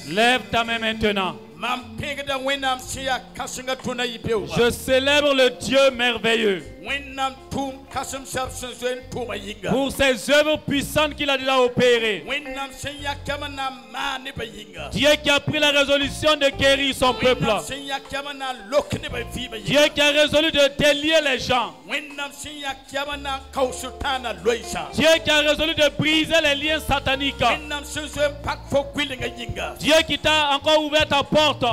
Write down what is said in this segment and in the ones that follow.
Lève ta main maintenant. Je célèbre le Dieu merveilleux pour ses œuvres puissantes qu'il a déjà opérées. Dieu qui a pris la résolution de guérir son peuple. Dieu qui a résolu de délier les gens. Dieu qui a résolu de briser les liens sataniques. Dieu qui t'a encore ouvert ta porte.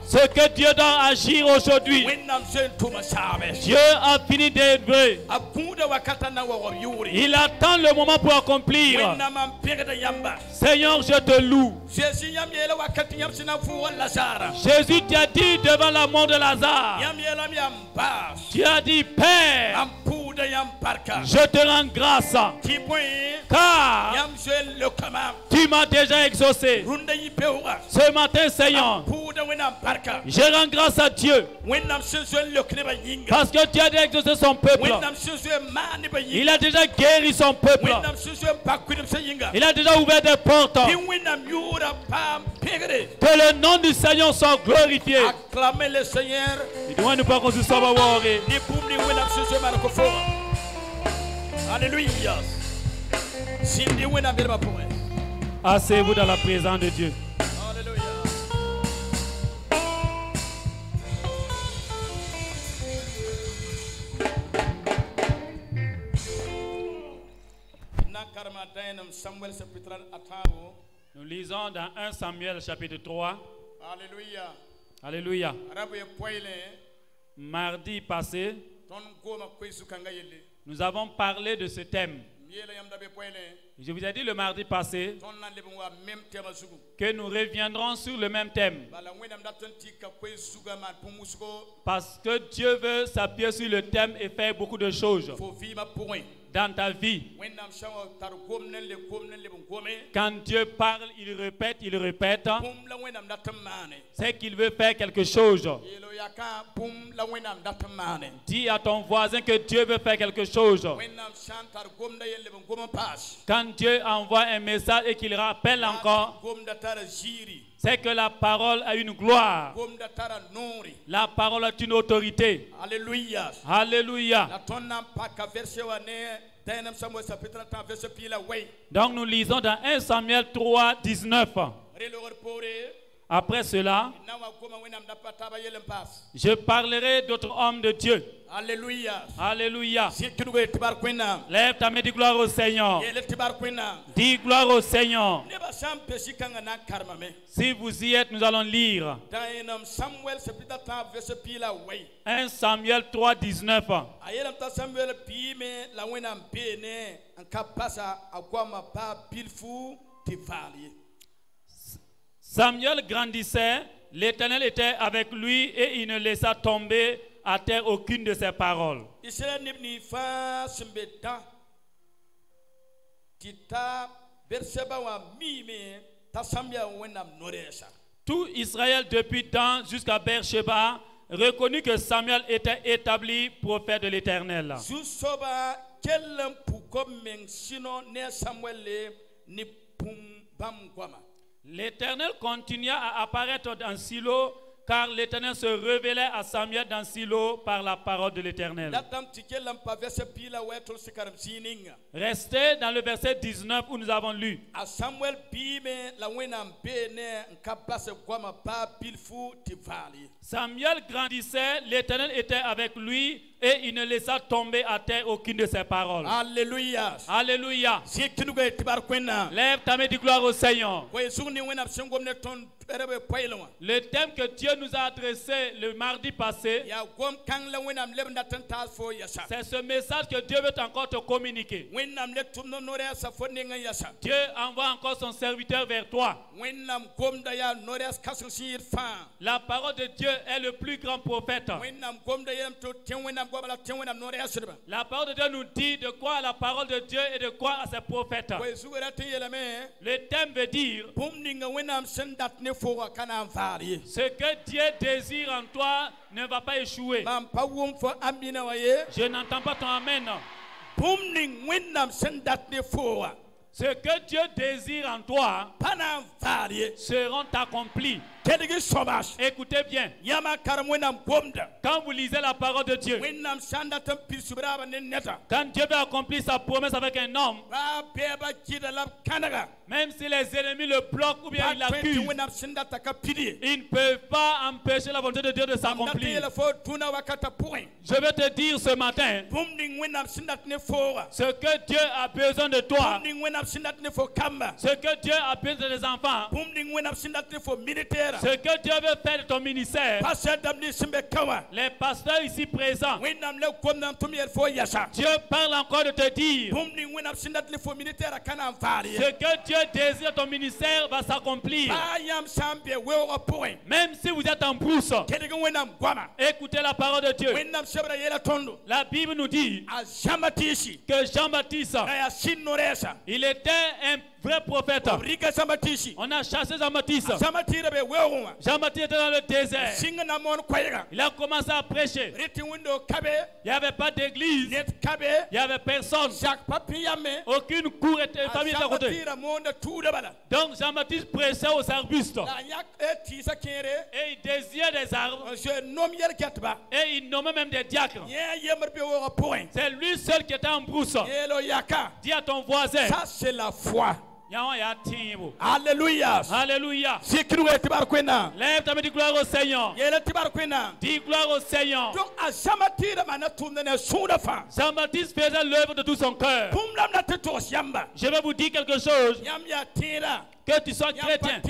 Ce que Dieu doit agir aujourd'hui. Dieu a fini d'œuvrer. Il attend le moment pour accomplir. Seigneur, je te loue. Jésus t'a dit devant la mort de Lazare. Tu as dit, Père, je te rends grâce, car tu m'as déjà exaucé. Ce matin, Seigneur, je rends grâce à Dieu parce que Dieu a déjà exaucé son peuple. Il a déjà guéri son peuple. Il a déjà ouvert des portes. Que le nom du Seigneur soit glorifié. Acclamez le Seigneur. Alléluia. Asseyez-vous dans la présence de Dieu. Alléluia. Nous lisons dans 1 Samuel chapitre 3. Alléluia. Alléluia. Mardi passé, nous avons parlé de ce thème. Je vous ai dit le mardi passé que nous reviendrons sur le même thème. Parce que Dieu veut s'appuyer sur le thème et faire beaucoup de choses dans ta vie. Quand Dieu parle, il répète. C'est qu'il veut faire quelque chose. Dis à ton voisin que Dieu veut faire quelque chose. Quand Dieu envoie un message et qu'il rappelle encore, c'est que la parole a une gloire. La parole a une autorité. Alléluia. Alléluia. Donc nous lisons dans 1 Samuel 3, 19. Après cela, je parlerai d'autres hommes de Dieu. Alléluia. Alléluia. Lève ta main, dis gloire au Seigneur. Dis gloire au Seigneur. Si vous y êtes, nous allons lire 1 Samuel 3, 19. Samuel grandissait, l'Éternel était avec lui et il ne laissa tomber à terre aucune de ses paroles. Tout Israël depuis Dan jusqu'à Beersheba reconnut que Samuel était établi prophète de l'Éternel. L'Éternel continua à apparaître dans Silo, car l'Éternel se révélait à Samuel dans Silo par la parole de l'Éternel. Restez dans le verset 19 où nous avons lu. Samuel grandissait, l'Éternel était avec lui et il ne laissa tomber à terre aucune de ses paroles. Alléluia. Alléluia. Lève ta main, dis gloire au Seigneur. Le thème que Dieu nous a adressé le mardi passé, c'est ce message que Dieu veut encore te communiquer. Dieu envoie encore son serviteur vers toi. La parole de Dieu est le plus grand prophète. La parole de Dieu nous dit de quoi la parole de Dieu et de quoi à ses prophètes. Le thème veut dire ce que Dieu désire en toi ne va pas échouer. Je n'entends pas ton amen. Ce que Dieu désire en toi seront accomplis. Écoutez bien. Quand vous lisez la parole de Dieu, quand Dieu veut accomplir sa promesse avec un homme, même si les ennemis le bloquent ou bien ils l'accusent, ils ne peuvent pas empêcher la volonté de Dieu de s'accomplir. Je vais te dire ce matin, ce que Dieu a besoin de toi, ce que Dieu a besoin des enfants, ce que Dieu veut faire de ton ministère, les pasteurs ici présents, Dieu parle encore de te dire, ce que Dieu désire de ton ministère va s'accomplir. Même si vous êtes en brousse, écoutez la parole de Dieu. La Bible nous dit que Jean-Baptiste, il était un vrai prophète. On a chassé Jean-Baptiste. Jean-Baptiste était dans le désert. Il a commencé à prêcher. Il n'y avait pas d'église. Il n'y avait personne. Aucune cour était famille à côté. Donc Jean-Baptiste prêchait aux arbustes. Et il désirait des arbres. Et il nommait même des diacres. C'est lui seul qui était en brousse. Dis à ton voisin. Ça c'est la foi. Alléluia. Alléluia. Lève ta main, dis gloire au Seigneur. Dis gloire au Seigneur. Jean-Baptiste faisait l'œuvre de tout son cœur. Je vais vous dire quelque chose. Que tu sois chrétien,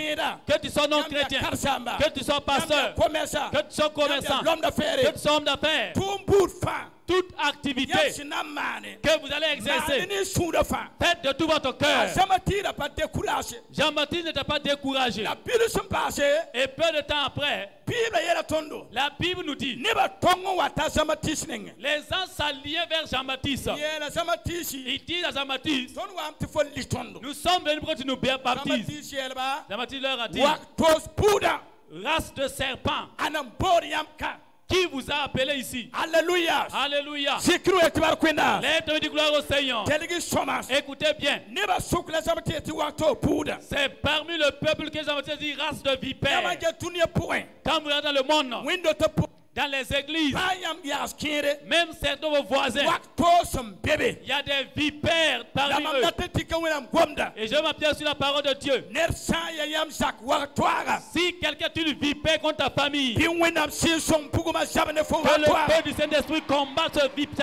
que tu sois non chrétien, que tu sois pasteur, que tu sois commerçant, que tu sois homme d'affaires, toute activité que vous allez exercer, faites de tout votre cœur. Jean-Baptiste n'était pas découragé. Et peu de temps après, la Bible nous dit, les gens s'alliaient vers Jean-Baptiste. Ils disent à Jean-Baptiste, nous sommes venus pour que tu nous baptises. Jean-Baptiste leur a dit, race de serpent, qui vous a appelé ici? Alléluia. Alléluia. Lève ta main, dis gloire au Seigneur. Écoutez bien. C'est parmi le peuple que Jean-Baptiste dit race de vipères. Quand vous êtes dans le monde, Dans les églises, même certains de vos voisins, il y a des vipères parmi eux. Et je m'appuie sur la parole de Dieu. Si quelqu'un est une vipère contre ta famille, que le feu du Saint-Esprit combatte cette vipère.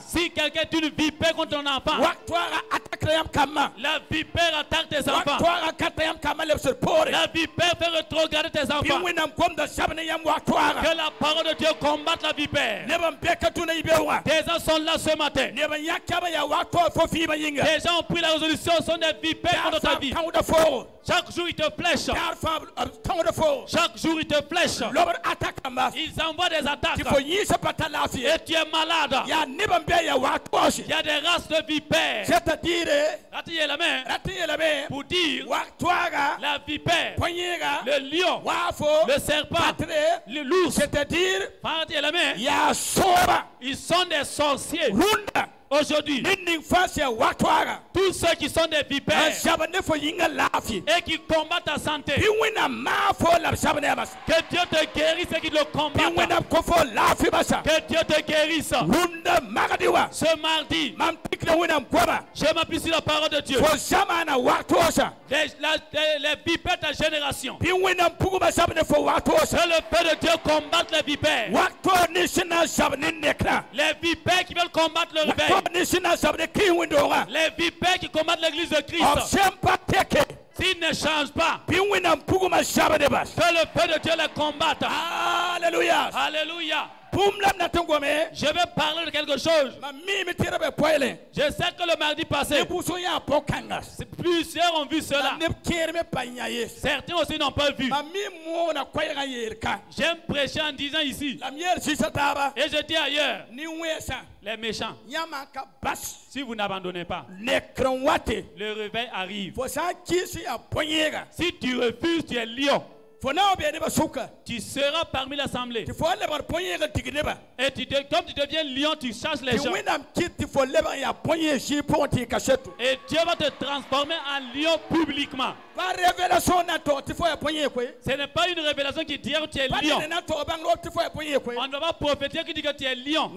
Si quelqu'un est une vipère contre ton enfant, la vipère attaque tes enfants. La vipère fait rétrograder tes enfants. Que la parole de Dieu combatte la vipère. Des gens sont là ce matin. Des gens ont pris la résolution, sont des vipères contre ta vie. Chaque jour ils te flèchent. Chaque jour ils te flèchent. Ils envoient des attaques. Et tu es malade. Il y a des races de vipères. Ratillez la main pour dire la vipère, le lion, le serpent, le loup. C'est-à-dire, ils sont des sorciers. Aujourd'hui, tous ceux qui sont des vipères et qui combattent ta santé, que Dieu te guérisse et qu'ils le combattent. Que Dieu te guérisse. Ce mardi, je m'appuie sur la parole de Dieu. Les vipères de ta génération. Que le Père de Dieu combatte les vipères. Les vipères qui veulent combattre le réveil. Les vipères qui combattent l'église de Christ. S'ils ne changent pas, que le Père de Dieu les combatte. Alléluia. Alléluia. Je vais parler de quelque chose. Je sais que le mardi passé, plusieurs ont vu cela. Certains aussi n'ont pas vu. J'aime prêcher en disant ici. Et je dis ailleurs. Les méchants. Si vous n'abandonnez pas, le réveil arrive. Si tu refuses, tu es lion. Tu seras parmi l'assemblée. Et comme tu deviens lion, tu chasses les gens. Et Dieu va te transformer en lion publiquement. Ce n'est pas une révélation qui dit que tu es lion. On ne va pas prophétiser qui dit que tu es lion.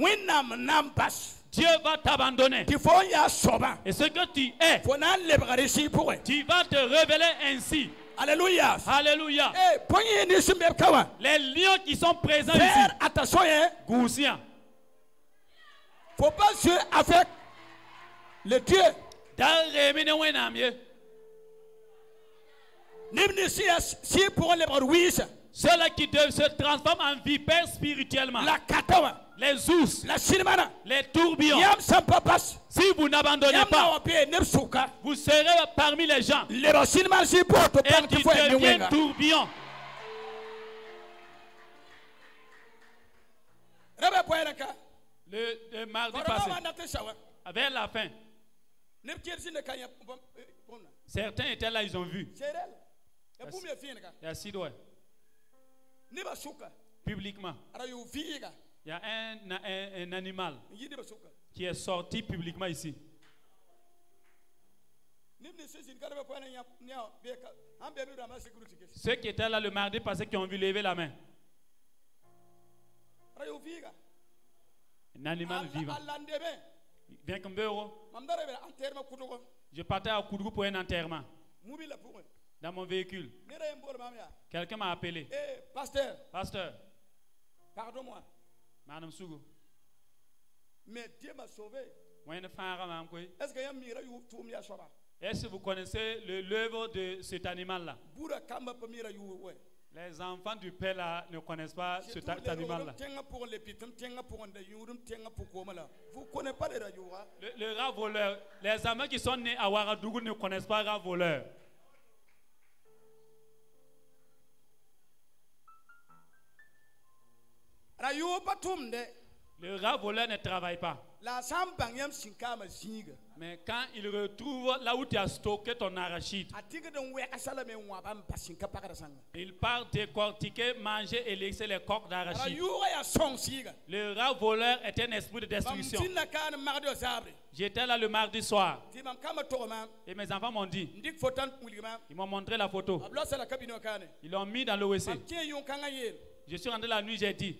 Dieu va t'abandonner. Et ce que tu es, tu vas te révéler ainsi. Alléluia. Alléluia. Les lions qui sont présents ici. Attention, Goussien. Faut pas jouer avec le Dieu. Ceux-là qui se transforment en vipères spirituellement. Les ours, les tourbillons. Si vous n'abandonnez pas, vous serez parmi les gens. Et tu deviens tourbillon. Le mardi passé, vers la fin, certains étaient là, ils ont vu. Il y a 6 doigts. Publiquement. Il y a un animal qui est sorti publiquement ici. Ceux qui étaient là le mardi passé qui ont vu lever la main. Un animal vivant. Bien comme Béro. Je partais à Koudou pour un enterrement. Dans mon véhicule. Quelqu'un m'a appelé. Pasteur. Pardonne-moi. Madame Sougou. Mais Dieu m'a sauvé. Est-ce que vous connaissez l'œuvre de cet animal-là? Les enfants du Père là ne connaissent pas cet animal-là. Vous connaissez pas les radios? Le rat voleur. Les amants qui sont nés à Ouagadougou ne connaissent pas le rat voleur. Le rat voleur ne travaille pas. Mais quand il retrouve là où tu as stocké ton arachide, il part décortiquer, manger et laisser les coques d'arachide. Le rat voleur est un esprit de destruction. J'étais là le mardi soir. Et mes enfants m'ont dit, ils m'ont montré la photo. Ils l'ont mis dans le WC. Je suis rentré la nuit, j'ai dit.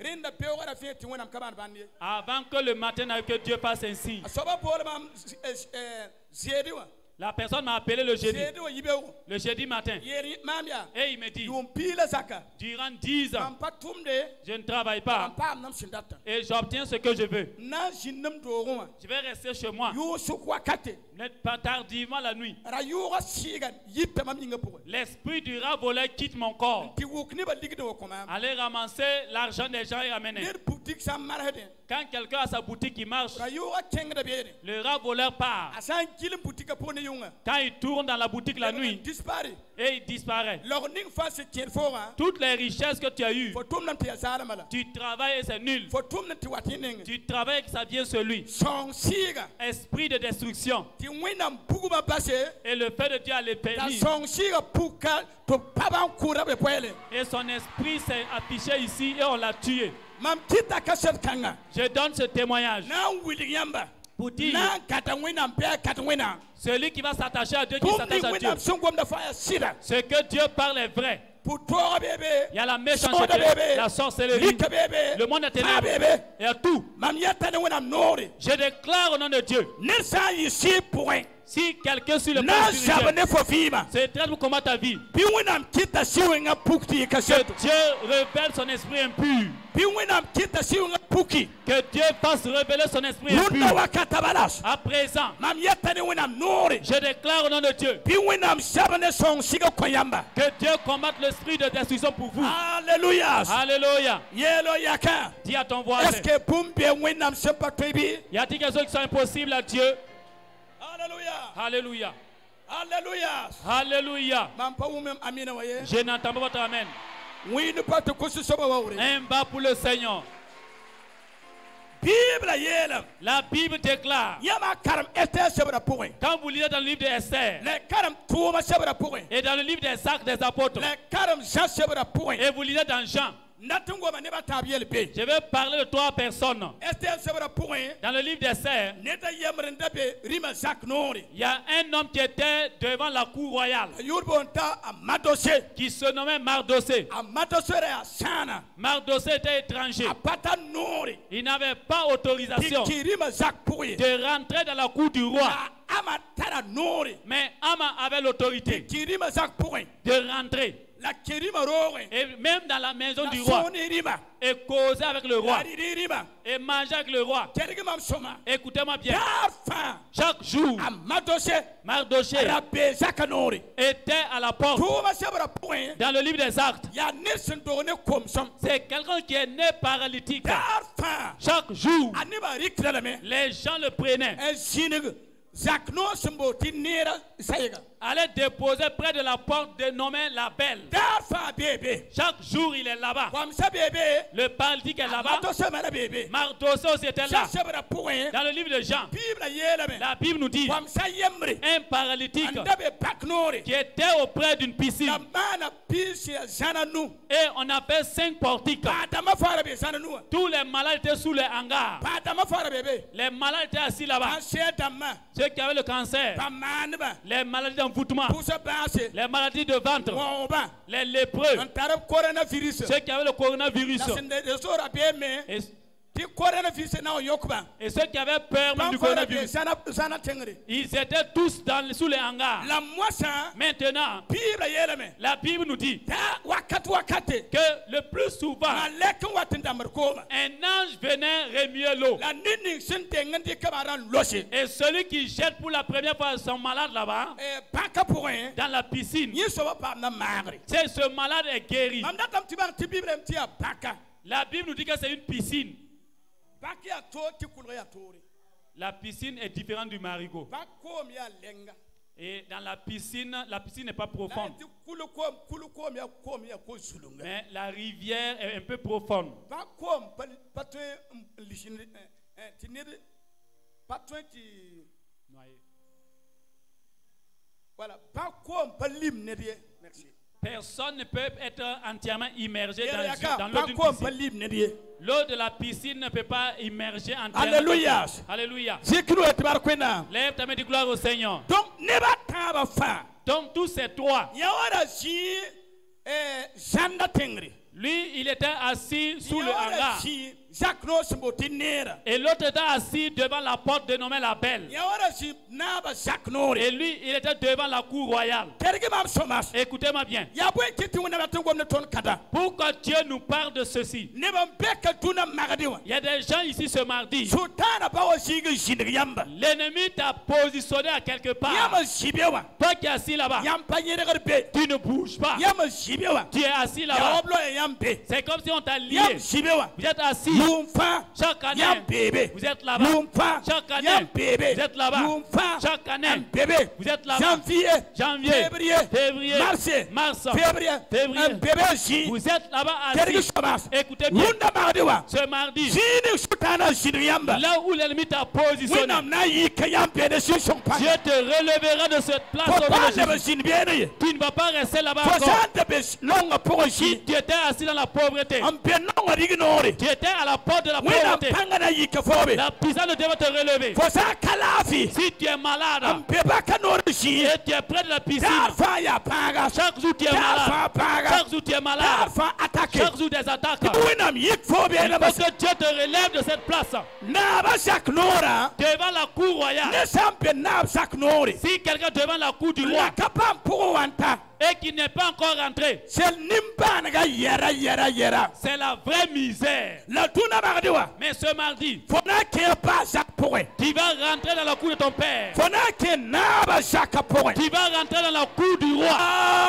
Avant que le matin n'arrive, que Dieu fasse ainsi. La personne m'a appelé le jeudi matin. Et il me dit, durant 10 ans, je ne travaille pas et j'obtiens ce que je veux. Je vais rester chez moi. Pas tardivement la nuit. L'esprit du rat voleur quitte mon corps. Allez ramasser l'argent des gens et ramener. Quand quelqu'un a sa boutique qui marche, le rat voleur part. Quand il tourne dans la boutique la nuit, et il disparaît. Toutes les richesses que tu as eues, tu travailles et c'est nul. Tu travailles et ça vient sur lui. Esprit de destruction. Et le fait de Dieu a les permis. Et son esprit s'est affiché ici et on l'a tué. Je donne ce témoignage pour dire celui qui va s'attacher à Dieu, qui s'attache à Dieu. Ce que Dieu parle est vrai. Il y a la méchanceté, la sorcellerie, le monde est ténèbres, il y a tout. Je déclare au nom de Dieu, si quelqu'un sur le plan spirituel, c'est très pour combattre ta vie. Que Dieu révèle son esprit impur. Que Dieu fasse révéler son esprit impur. À présent, je déclare au nom de Dieu, que Dieu combatte l'esprit de destruction pour vous. Alléluia. Alléluia. Dis à ton voisin, y a-t-il quelque chose qui sont impossibles à Dieu? Alléluia. Alléluia. Alléluia. Je n'entends pas votre amen. Un bas pour le Seigneur. La Bible déclare, quand vous lisez dans le livre d'Esther et dans le livre des Actes des Apôtres et vous lisez dans Jean, je vais parler de 3 personnes. Dans le livre d'Esther, il y a un homme qui était devant la cour royale qui se nommait Mardoché. Mardoché était étranger. Il n'avait pas autorisation de rentrer dans la cour du roi. Mais Ama avait l'autorité de rentrer. Et même dans la maison du roi, et causer avec le roi, et manger avec le roi. Écoutez-moi bien. Chaque jour, Mardoché était à la porte. Dans le livre des Actes, c'est quelqu'un qui est né paralytique. Chaque jour, les gens le prenaient, allait déposer près de la porte dénommée la Belle. Chaque jour il est là-bas. Le paralytique est là-bas. Mardoché aussi était là. Dans le livre de Jean, la Bible nous dit un paralytique qui était auprès d'une piscine. Et on a fait 5 portiques. Tous les malades étaient sous les hangars. Les malades étaient assis là-bas. Ceux qui avaient le cancer, les maladies d'envoûtement, les maladies de ventre, les lépreux, ceux qui avaient le coronavirus, et ceux qui avaient peur même du coronavirus, ils étaient tous sous les hangars. Maintenant, la Bible nous dit que le plus souvent, un ange venait remuer l'eau. Et celui qui jette pour la première fois son malade là-bas, dans la piscine, c'est ce malade est guéri. La Bible nous dit que c'est une piscine. La piscine est différente du marigot. Et dans la piscine n'est pas profonde. Mais la rivière est un peu profonde. Voilà. Merci. Personne ne peut être entièrement immergé dans l'eau d'une piscine. L'eau de la piscine ne peut pas immerger entièrement. Alléluia. Alléluia. Lève ta main de gloire au Seigneur. Donc tous ces 3, Lui, il était assis sous le hangar. Et l'autre était assis devant la porte dénommée la Belle. Et lui, il était devant la cour royale. Écoutez-moi bien. Pourquoi Dieu nous parle de ceci? Il y a des gens ici ce mardi. L'ennemi t'a positionné à quelque part. Toi qui es assis là-bas, tu ne bouges pas. Tu es assis là-bas. C'est comme si on t'a lié. Vous êtes assis. Chaque année, vous êtes là-bas. Chaque année, vous êtes là-bas. Chaque année, vous êtes là-bas. Janvier, février, mars, février. Vous êtes là-bas assis. Écoutez bien. Ce mardi, là où l'ennemi t'a positionné, Dieu te relèvera de cette place au nom de Jésus. Tu ne vas pas rester là-bas encore. Si tu étais assis dans la pauvreté, tu étais à la porte de la pauvreté, la puissance de Dieu va te relever. Si tu es malade et tu es près de la piscine, chaque jour tu es malade, chaque jour tu es malade, chaque jour des attaques, il faut que Dieu te relève de cette place devant la cour royale. Si quelqu'un devant la cour du roi et qui n'est pas encore rentré, c'est la vraie misère. Mais ce mardi, tu vas rentrer dans la cour de ton père. Tu vas rentrer dans la cour du roi.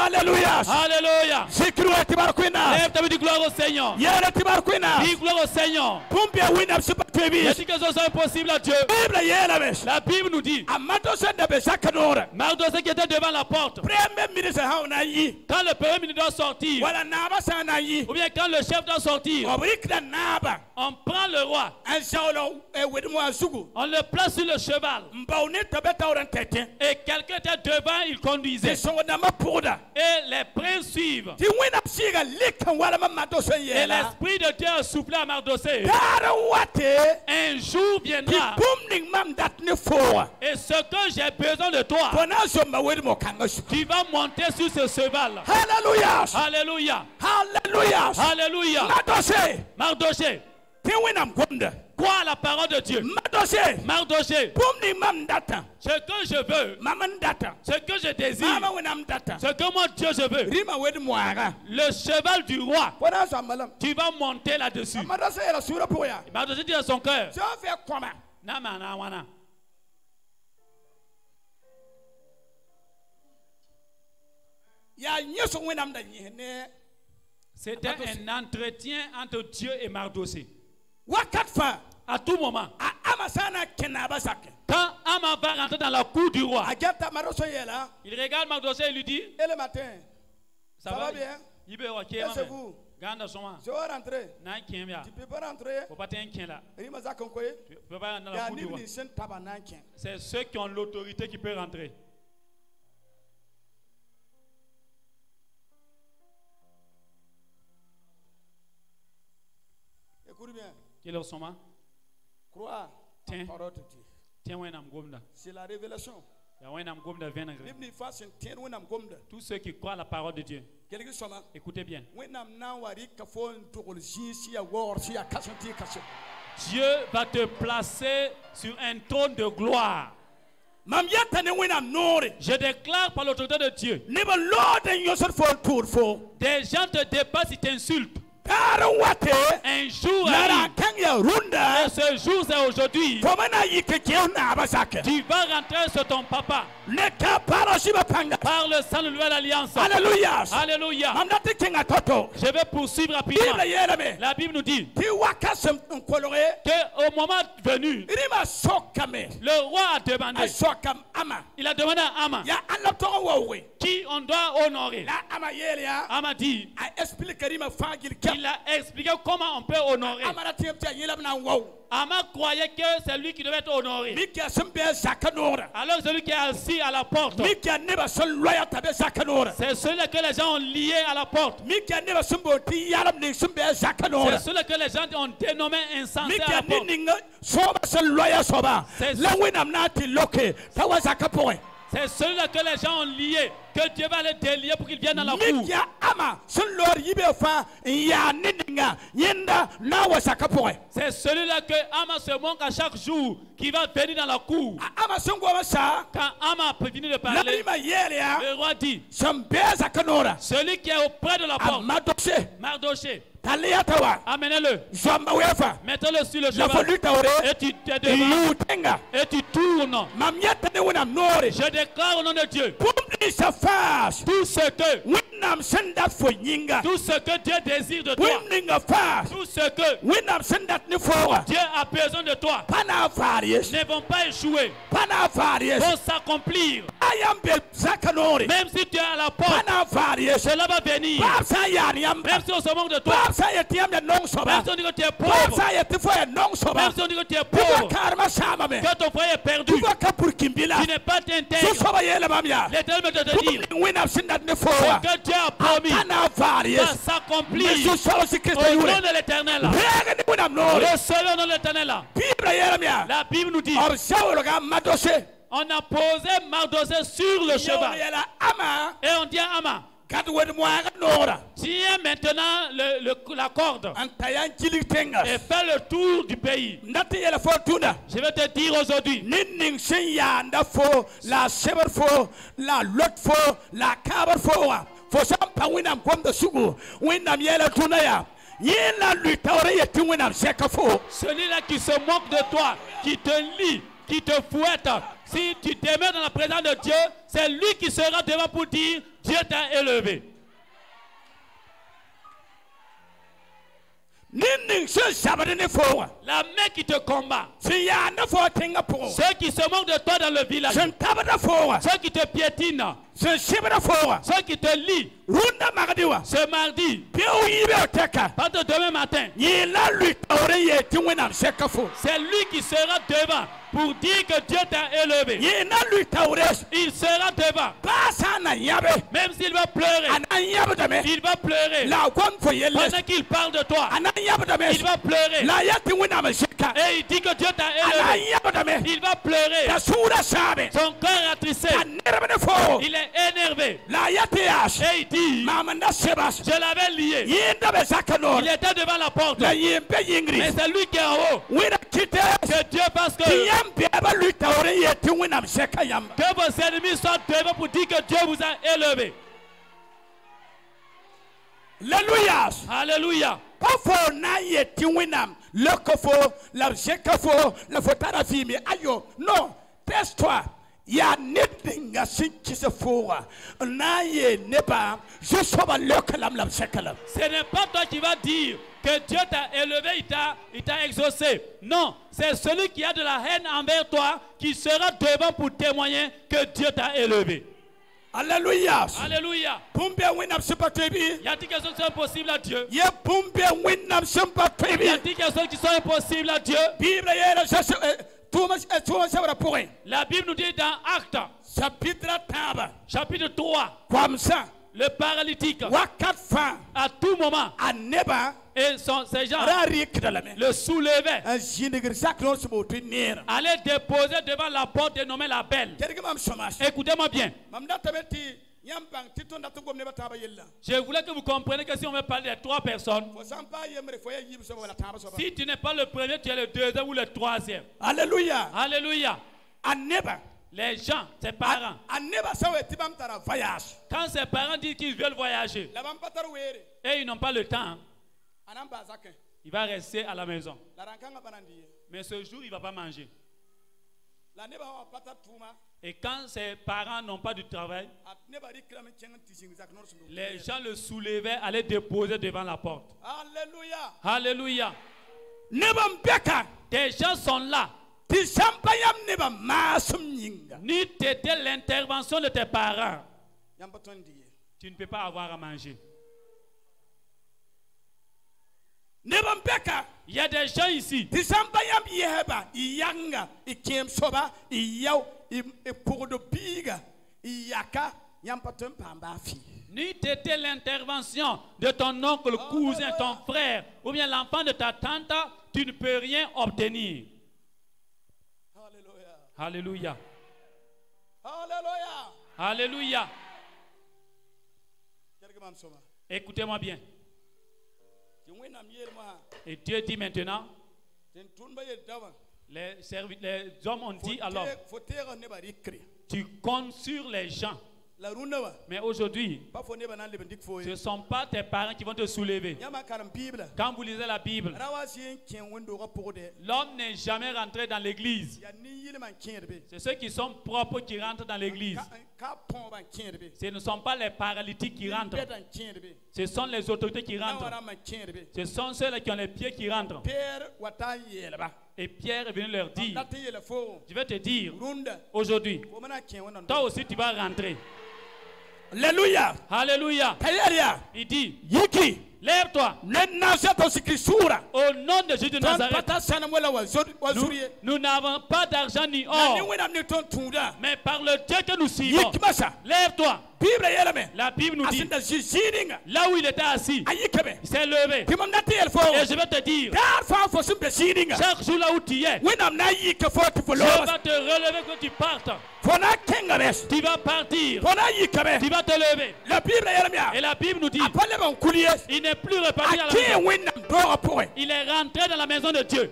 Alléluia. Alléluia. Lève ta main, dis gloire au Seigneur. Dis gloire au Seigneur. Il dit que ce soit impossible à Dieu. La Bible nous dit, Mardoché qui était devant la porte, quand le premier ministre doit sortir, ou bien quand le chef doit sortir, on prend le roi, on le place sur le cheval, et quelqu'un était devant, il conduisait, et les princes suivent. Et l'esprit de Dieu a soufflé à Mardoché. Un jour viendra, et ce que j'ai besoin de toi, tu vas monter sur ce cheval. Alléluia. Alléluia. Alléluia. Alléluia. Mardoché, crois à la parole de Dieu. Mardoché, ce que je veux, ce que je désire, ce que moi Dieu je veux, le cheval du roi, tu vas monter là-dessus. Mardoché dit à son cœur, c'était un entretien entre Dieu et Mardoché. À tout moment, quand Ama va rentrer dans la cour du roi, il regarde Mardoché et lui dit, ça va bien? Laissez-vous. Je vais rentrer. Tu ne peux pas rentrer. Tu ne peux pas rentrer dans la cour du roi. C'est ceux qui ont l'autorité qui peuvent rentrer. Écoute bien. Crois en parole de Dieu. C'est la révélation. Tous ceux qui croient à la parole de Dieu. Écoutez bien. Dieu va te placer sur un trône de gloire. Je déclare par l'autorité de Dieu. Des gens te dépassent, ils t'insultent. Un jour et ce jour c'est aujourd'hui. Tu vas rentrer sur ton papa par le sang de nouvelle alliance. Alléluia. Alléluia. Je vais poursuivre rapidement. La Bible nous dit que au moment venu, le roi a demandé, il a demandé à Ama qui on doit honorer. Ama dit, il a expliqué comment on peut honorer. Ama croyait que c'est lui qui devait être honoré. Alors celui qui est assis à la porte, c'est celui que les gens ont lié à la porte. C'est celui que les gens ont dénommé insensé à la porte. C'est celui que les gens ont lié que Dieu va les délier pour qu'ils viennent dans la cour. C'est celui-là que Ama se manque à chaque jour qui va venir dans la cour. Quand Ama peut venir de parler, le roi dit, celui qui est auprès de la porte, Mardoché, amenez-le, mettez-le sur le cheval et tu te devant et tu tournes. Je déclare au nom de Dieu tout ce que Dieu désire de toi, tout ce que Dieu a besoin de toi ne vont pas échouer, vont s'accomplir. Même si tu es à la porte, cela va venir. Même si on se manque de toi, même si on dit que tu es pauvre, même si on dit que tu es pauvre, que ton frère est perdu, tu n'es pas t'intègre. L'Éternel veut te dire ce que Dieu a promis va s'accomplir au nom de l'Éternel. Recevez au nom de l'Éternel. La Bible nous dit on a posé Mardoché sur le cheval et on dit à Ama, tiens maintenant la corde et fais le tour du pays. Je vais te dire aujourd'hui, celui-là qui se moque de toi, qui te lie, qui te fouette, si tu te mets dans la présence de Dieu, c'est lui qui sera devant pour dire Dieu t'a élevé. La main qui te combat, ceux qui se moquent de toi dans le village, ceux qui te piétinent, ceux qui te lient, ce mardi, pas de demain matin, c'est lui qui sera devant pour dire que Dieu t'a élevé. Il sera devant. Même s'il va pleurer, il va pleurer. Pendant qu'il parle de toi, il va pleurer. Et il dit que Dieu t'a élevé. Il va pleurer. Son cœur est attrissé. Il est énervé. Et il dit, je l'avais lié. Il était devant la porte. Mais c'est lui qui est en haut. Que Dieu fasse que vos ennemis soient devant pour dire que Dieu vous a élevé. Alléluia. Alléluia. Non, teste-toi. Il y a n'ettinga sinchi se fora. Naye neba. Je sois le kalam lam sekalam. Ce n'est pas toi qui vas dire que Dieu t'a élevé, il t'a exaucé. Non, c'est celui qui a de la haine envers toi qui sera devant pour témoigner que Dieu t'a élevé. Alléluia. Alléluia. Il y a des questions qui sont impossibles à Dieu. Il y a des questions qui sont impossibles à Dieu. La Bible nous dit dans Actes, chapitre 3, le paralytique, à tout moment, et ces gens le soulevaient, allaient déposer devant la porte dénommée la Belle. Écoutez-moi bien. Je voulais que vous compreniez que si on veut parler de 3 personnes, si tu n'es pas le premier, tu es le deuxième ou le troisième. Alléluia. Alléluia. Les gens, ses parents, quand ses parents disent qu'ils veulent voyager et ils n'ont pas le temps, il va rester à la maison. Mais ce jour, il ne va pas manger. Et quand ses parents n'ont pas du travail, les gens le soulevaient, allaient déposer devant la porte. Alléluia. Alléluia. Des gens sont là. Ni t'étais l'intervention de tes parents, tu ne peux pas avoir à manger. Il y a des gens ici. Ni t'étais l'intervention de ton oncle, cousin, ton frère, ou bien l'enfant de ta tante, tu ne peux rien obtenir. Alléluia. Alléluia. Alléluia. Écoutez-moi bien. Et Dieu dit maintenant, les hommes ont dit alors, tu comptes sur les gens. Mais aujourd'hui, ce ne sont pas tes parents qui vont te soulever. Quand vous lisez la Bible, l'homme n'est jamais rentré dans l'église. C'est ceux qui sont propres qui rentrent dans l'église. Ce ne sont pas les paralytiques qui rentrent. Ce sont les autorités qui rentrent. Ce sont ceux qui ont les pieds qui rentrent. Et Pierre est venu leur dire, je vais te dire, aujourd'hui, toi aussi tu vas rentrer. Alléluia. Alléluia. Il dit, lève-toi. Au nom de Jésus de Nazareth. Nous n'avons pas d'argent ni or. Mais par le Dieu que nous suivons. Lève-toi. La Bible nous dit, là où il était assis, il s'est levé. Et je vais te dire, chaque jour là où tu es, je vais te relever quand tu partes. Tu vas partir. Tu vas te lever. Et la Bible nous dit, il n'est plus reparti à la maison. Il est rentré dans la maison de Dieu.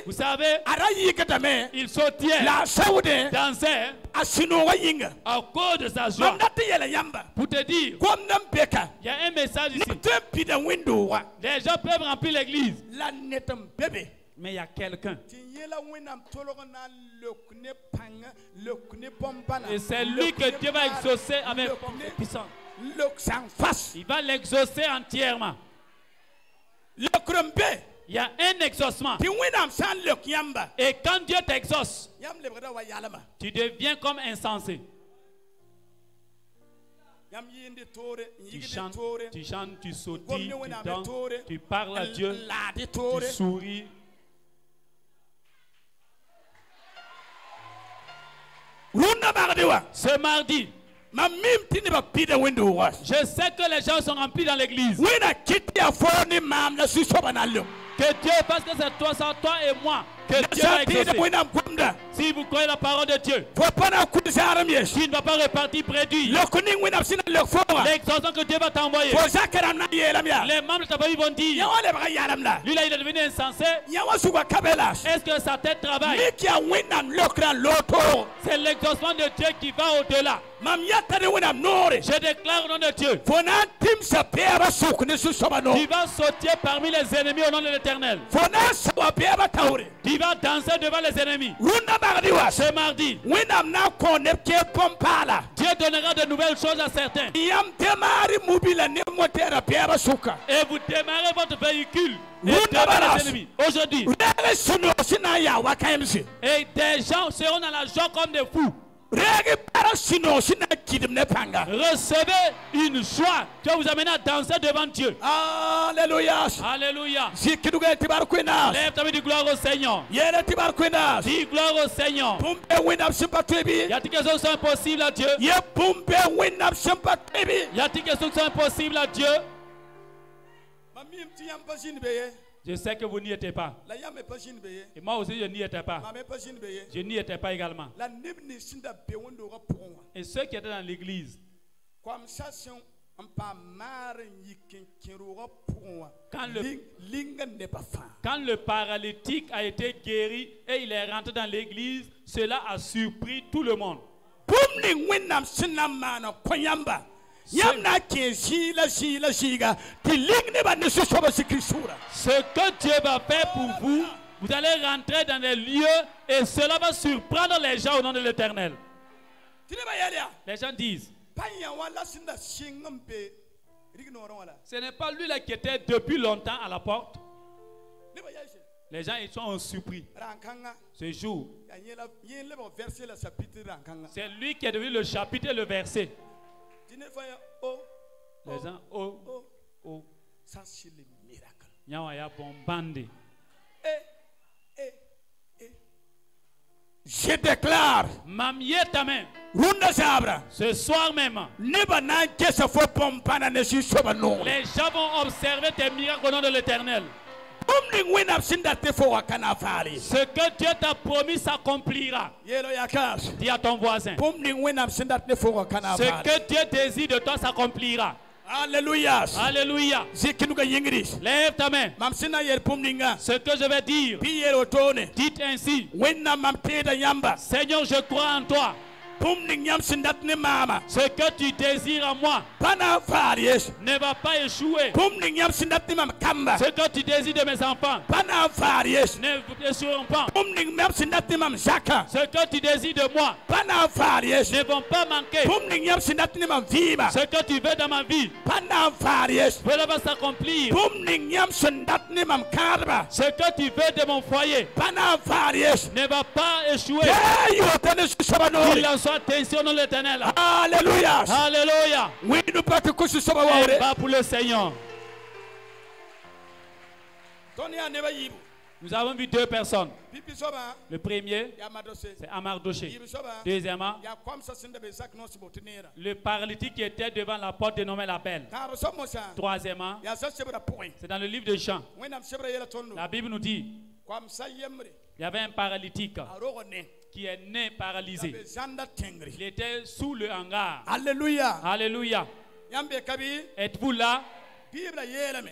Vous savez, il sautait, dansait à cause de sa joie. Pour te dire, il y a un message ici. Les gens peuvent remplir l'église. Mais il y a quelqu'un. Et c'est lui que Dieu va exaucer avec puissance. Il va l'exaucer entièrement. Il y a un exaucement. Et quand Dieu t'exauce, tu deviens comme insensé. Tu chantes, tu sautilles, tu danses, tu parles à Dieu, tu souris. Ce mardi, je sais que les gens sont remplis dans l'église. Que Dieu, parce que c'est toi et moi, que Dieu va exaucer. Si vous croyez la parole de Dieu, tu ne vas pas repartir près de lui. L'exaucement que Dieu va t'envoyer. Les membres de ta famille vont dire, lui là il est devenu insensé. Est-ce que sa tête travaille? C'est l'exaucement de Dieu qui va au-delà. Je déclare au nom de Dieu, tu vas sauter parmi les ennemis au nom de l'Éternel. Tu vas danser devant les ennemis. Ce mardi, Dieu donnera de nouvelles choses à certains. Et vous démarrez votre véhicule devant les ennemis. Aujourd'hui, et des gens seront dans la joie comme des fous. Recevez une joie qui va vous amener à danser devant Dieu. Alléluia. Alléluia. Lève ta main, dis gloire au Seigneur. Dis gloire au Seigneur. Y a-t-il quelque chose qui est impossible à Dieu? Y a-t-il quelque chose qui est impossible à Dieu? Je sais que vous n'y étiez pas. Et moi aussi, je n'y étais pas. Je n'y étais pas également. Et ceux qui étaient dans l'église, quand le paralytique a été guéri et il est rentré dans l'église, cela a surpris tout le monde. Ce que Dieu va faire pour vous, vous allez rentrer dans les lieux et cela va surprendre les gens au nom de l'Éternel. Les gens disent, ce n'est pas lui là qui était depuis longtemps à la porte. Les gens ils sont surpris. Ce jour, c'est lui qui est devenu le chapitre et le verset. Les gens, ça c'est le miracle. Je déclare, ce soir même, les gens vont observer tes miracles au nom de l'Éternel. Ce que Dieu t'a promis s'accomplira. Dis à ton voisin, ce que Dieu désire de toi s'accomplira. Alléluia. Alléluia. Lève ta main. Ce que je vais dire, dites ainsi. Seigneur, je crois en toi. Ce que tu désires en moi ne va pas échouer. Ce que tu désires de mes enfants ne échoueront pas. Ce que tu désires de moi ne vont pas manquer. Ce que tu veux dans ma vie va s'accomplir. Ce que tu veux de mon foyer ne va pas échouer. Il en soit attention dans l'Éternel. Alléluia. Alléluia. Et pas pour le Seigneur. Nous avons vu deux personnes. Le premier, c'est Amardoché. Deuxièmement, le paralytique qui était devant la porte dénommée l'appel. Troisièmement, c'est dans le livre de Jean. La Bible nous dit, il y avait un paralytique qui est né paralysé. Il était sous le hangar. Alléluia. Alléluia. Êtes-vous là?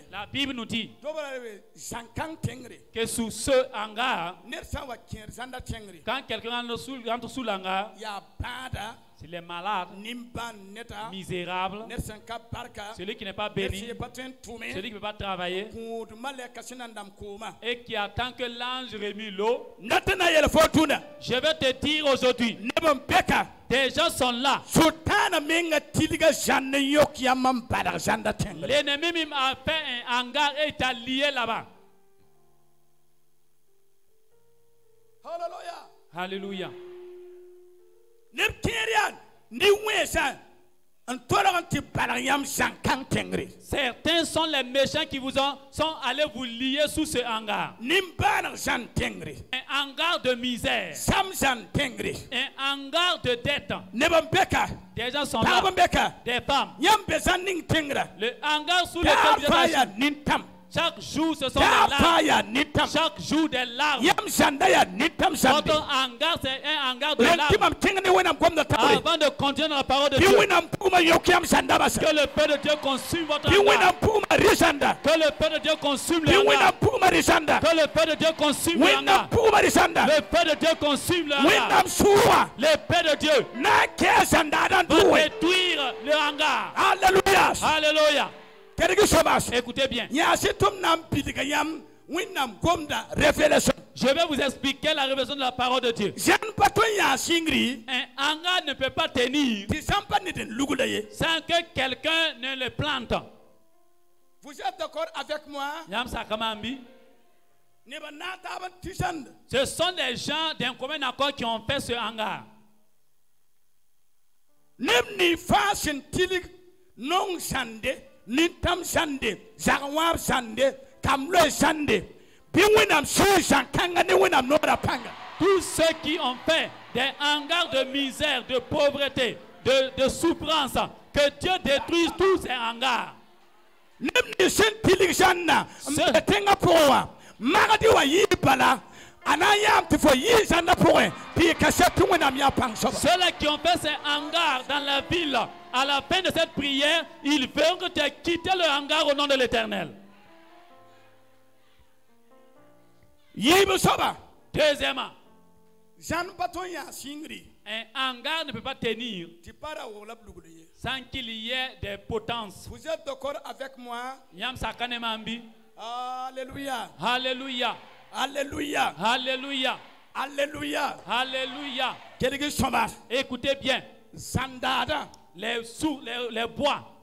La Bible nous dit que sous ce hangar, quand quelqu'un entre sous l'hangar, s'il est malade, misérable, celui qui n'est pas béni, celui qui ne peut pas travailler, et qui attend que l'ange remue l'eau, je vais te dire aujourd'hui, des gens sont là. L'ennemi m'a fait un hangar et t'a lié là-bas. Alléluia. Certains sont les méchants qui sont allés vous lier sous ce hangar. Un hangar de misère. Un hangar de dette. Des gens sont là. Des femmes. Le hangar sous lequel vous êtes. Chaque jour, ce sont des larmes. Chaque jour, des larmes. Votre hangar, c'est un hangar de larmes. Avant de continuer dans la parole de Dieu, que le Père de Dieu consume votre hangar. Que le Père de Dieu consume le hangar. Que le Père de Dieu consume le hangar. Le Père de Dieu consume le hangar. Le Père de Dieu va détruire le hangar. Alléluia. Alléluia. Écoutez bien. Je vais vous expliquer la révélation de la parole de Dieu. Un hangar ne peut pas tenir sans que quelqu'un ne le plante. Vous êtes d'accord avec moi? Ce sont des gens d'un commun accord qui ont fait ce hangar. Nintam sande, Zagwab sande, Kamlo sande, tous ceux qui ont fait des hangars de misère, de pauvreté, de souffrance, que Dieu détruise tous ces hangars. Ceux-là qui ont fait ces hangars dans la ville, à la fin de cette prière, ils verront que tu as quitté le hangar au nom de l'Éternel. Deuxièmement, un hangar ne peut pas tenir sans qu'il y ait des potences. Vous êtes d'accord avec moi? Alléluia. Alléluia. Alléluia. Alléluia. Alléluia. Alléluia. Écoutez bien. Les bois,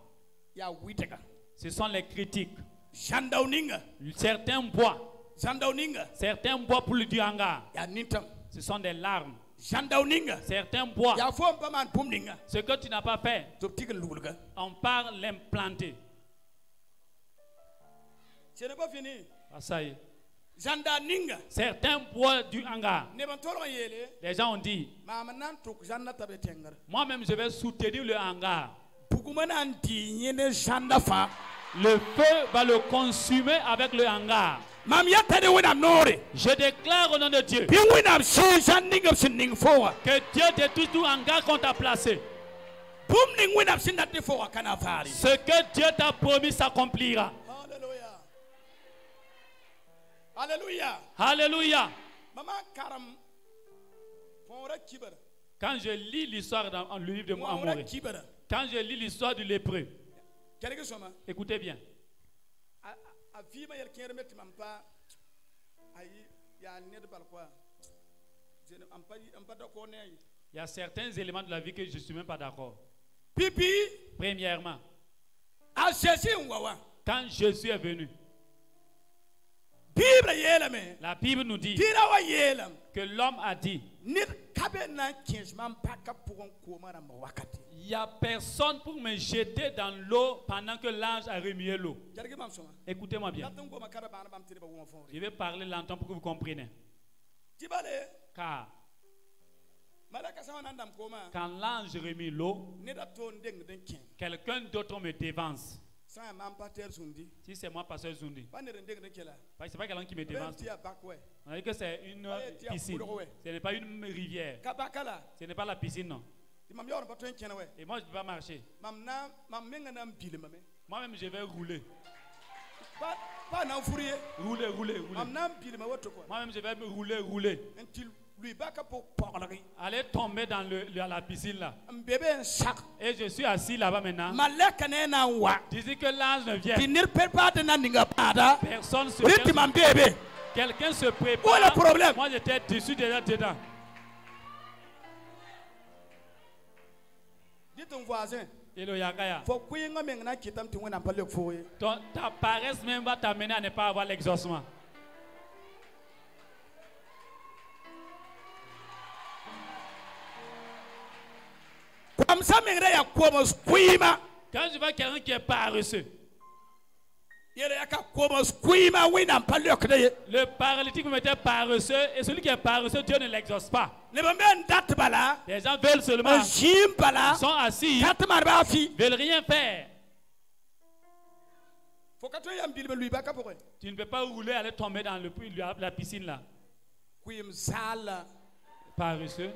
ce sont les critiques. Certains bois pour le du hangar, ce sont des larmes. Certains bois, ce que tu n'as pas fait, on part l'implanter. Ce n'est pas fini. Ah, ça y est. Certains bois du hangar, les gens ont dit, moi-même je vais soutenir le hangar. Le feu va le consumer avec le hangar. Je déclare au nom de Dieu que Dieu détruit tout hangar qu'on t'a placé. Ce que Dieu t'a promis s'accomplira. Alléluia. Alléluia. Alléluia. Maman Karam. Quand je lis l'histoire dans le livre de Moïse, quand je lis l'histoire du lépreux, écoutez bien. Il y a certains éléments de la vie que je ne suis même pas d'accord. Premièrement, quand Jésus est venu, la Bible nous dit que l'homme a dit: il n'y a personne pour me jeter dans l'eau pendant que l'ange a remué l'eau. Écoutez-moi bien. Je vais parler lentement pour que vous compreniez. Car quand l'ange remue l'eau, quelqu'un d'autre me dévance. Si c'est moi, pasteur Zundi, c'est pas quelqu'un qui me dévance. On a dit que c'est une piscine. Ce n'est pas une rivière. Ce n'est pas la piscine, non. Et moi, je ne peux pas marcher. Moi-même, je vais rouler. Rouler. Moi-même, je vais me rouler. Allez tomber dans la piscine là. Et je suis assis là-bas maintenant. Disait que l'ange ne vient. Personne se prépare. Quelqu'un se prépare. Où est le problème? Moi j'étais dessus déjà dedans. Dis ton voisin. Et le yakaya. Ta paresse même va t'amener à ne pas avoir l'exaucement. Quand je vois quelqu'un qui est paresseux, le paralytique me mettait paresseux, et celui qui est paresseux, Dieu ne l'exauce pas. Les gens veulent seulement, ils sont assis, ils veulent rien faire. Tu ne peux pas rouler, aller tomber dans la piscine là. Paresseux.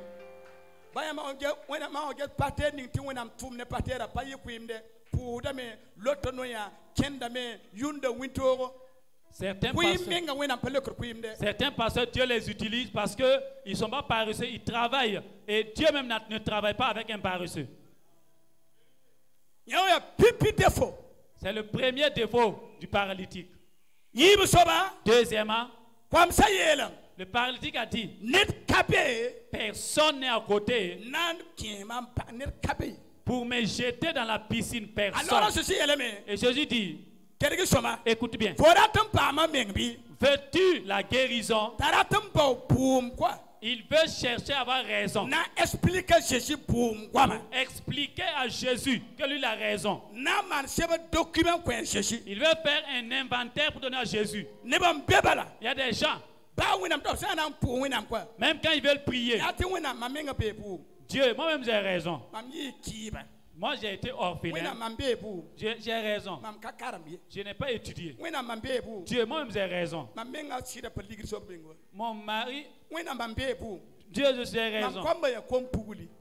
Certains pasteurs, Dieu les utilise parce qu'ils ne sont pas paresseux, ils travaillent. Et Dieu même ne travaille pas avec un paresseux. C'est le premier défaut du paralytique. Deuxièmement, le paralytique a dit: personne n'est à côté pour me jeter dans la piscine. Personne. Et Jésus dit: écoute bien, veux-tu la guérison? Il veut chercher à avoir raison. Expliquer à Jésus que lui a raison. Il veut faire un inventaire pour donner à Jésus. Il y a des gens, même quand ils veulent prier, Dieu, moi-même j'ai raison. Moi j'ai été orphelin. J'ai raison. Je n'ai pas étudié. Dieu, moi-même j'ai raison. Mon mari, Dieu, j'ai raison.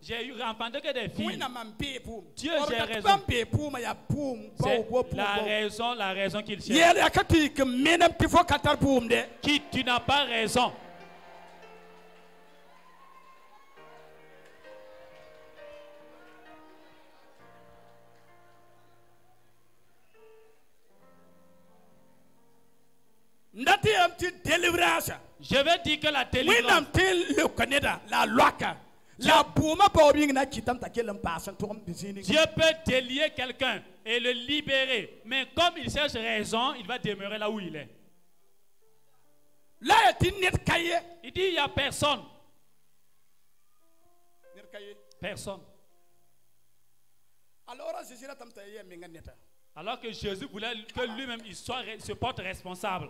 J'ai eu rencontré que des filles. Dieu, j'ai raison. C'est la raison qu'il cherche. Qui tu n'as pas raison. Je vais dire que la délivrance, Dieu peut délier quelqu'un et le libérer. Mais comme il cherche raison, il va demeurer là où il est. Il dit: il n'y a personne. Personne. Alors que Jésus voulait que lui-même il se porte responsable.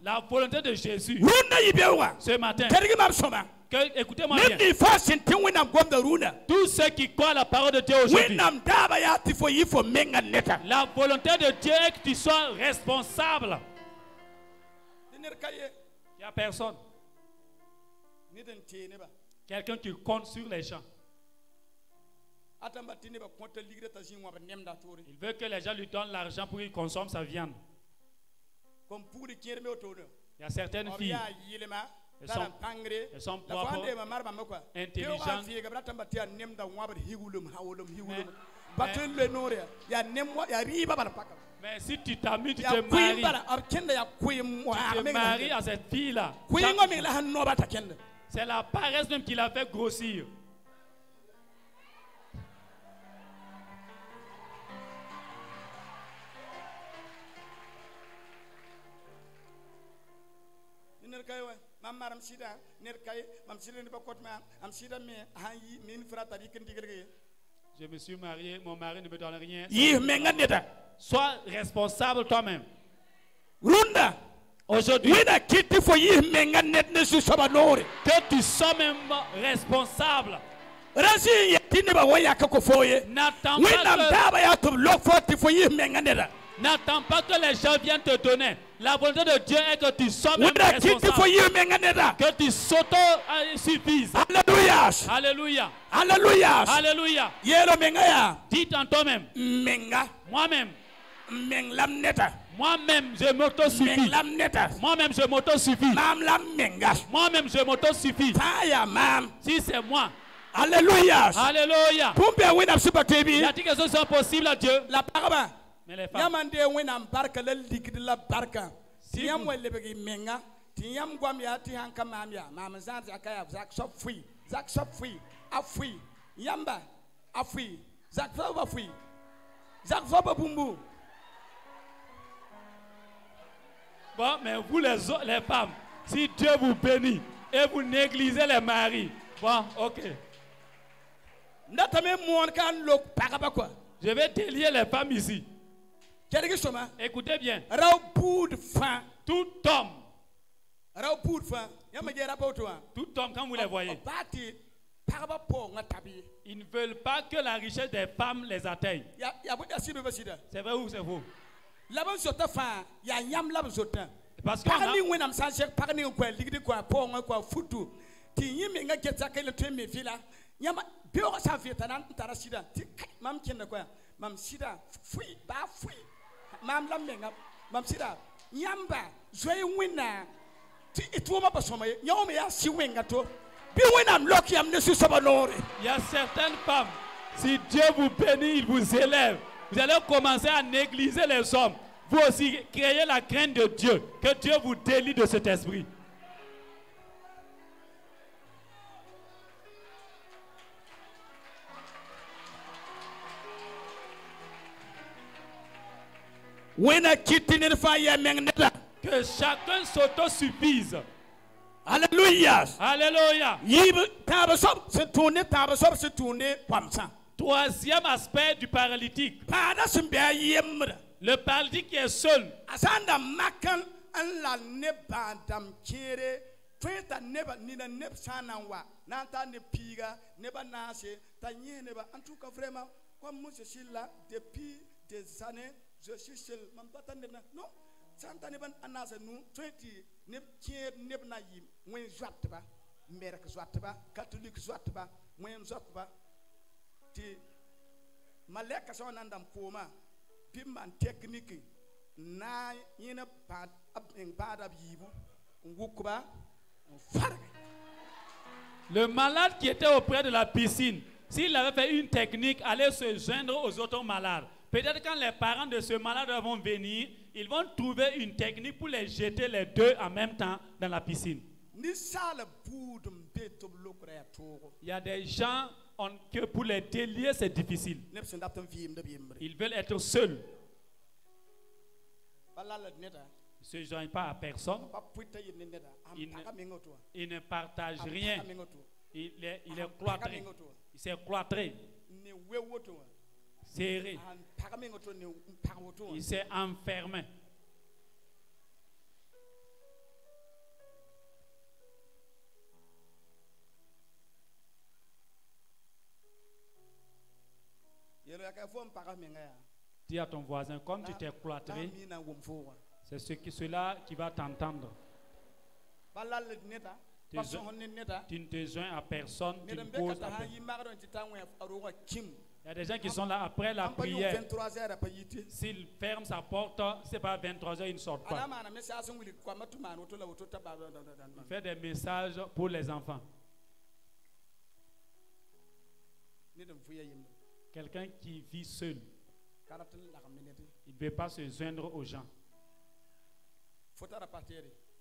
La volonté de Jésus ce matin, écoutez-moi bien, tous ceux qui croient à la parole de Dieu aujourd'hui, la volonté de Dieu est que tu sois responsable. Il n'y a personne. Quelqu'un qui compte sur les gens. Il veut que les gens lui donnent l'argent pour qu'il consomme sa viande. Il y a certaines filles, elles sont propres, intelligentes. Mais si tu t'amuses, tu te maries à cette fille-là. C'est la paresse même qui l'a fait grossir. Je me suis marié, mon mari ne me donne rien. Sois responsable toi-même. Aujourd'hui, que tu sois même responsable. N'attends pas que les gens viennent te donner. La volonté de Dieu est que tu sois même responsable. Que tu s'auto-suffises. Alléluia. Alléluia. Alléluia. Alléluia. Dites en toi-même. Moi-même. Moi-même, je m'auto-suffis. Moi-même, je m'auto-suffis. Moi-même, je m'auto-suffis. Si c'est moi. Alléluia. Alléluia. Il y a des choses qui sont possibles à Dieu. Mais les femmes. Bon, mais vous les femmes, si Dieu vous bénit et vous négligez les maris, bon, ok. Je vais délier les femmes ici. Écoutez bien. Tout homme, quand vous les voyez, ils ne veulent pas que la richesse des femmes les atteigne. C'est vrai ou c'est faux? Parce que il y a certaines femmes, si Dieu vous bénit, il vous élève. Vous allez commencer à négliger les hommes. Vous aussi, créez la crainte de Dieu. Que Dieu vous délie de cet esprit. Que chacun s'autosuffise. Alléluia. Alléluia. Troisième aspect du paralytique. Le paralytique qui est seul. Des années, je suis seul. Non, Santa Neban Anasa nous, 20 ne tiers nebna yim, moins Zouatba, Merk Zouatba, catholique Zouatba, moins Zouatba, Ti Maleka son andam coma, Pimman technique, na yin a pad up in bad of yivu, Wukuba, Farg. Le malade qui était auprès de la piscine, s'il avait fait une technique, allait se joindre aux autres malades. Peut-être quand les parents de ce malade vont venir, ils vont trouver une technique pour les jeter les deux en même temps dans la piscine. Il y a des gens que pour les délier, c'est difficile. Ils veulent être seuls. Ils ne se joignent pas à personne. Ils ne partagent rien. Il est cloîtré. Il s'est cloîtré. Serré. Il s'est enfermé. Dis à ton voisin, comme tu t'es cloîtré, c'est cela qui va t'entendre. Tu ne te joins à personne, tu ne poses à personne. Il y a des gens qui sont là après la prière. S'il ferme sa porte, c'est pas 23h, ils ne sortent pas. Il fait des messages pour les enfants. Quelqu'un qui vit seul, il ne veut pas se joindre aux gens.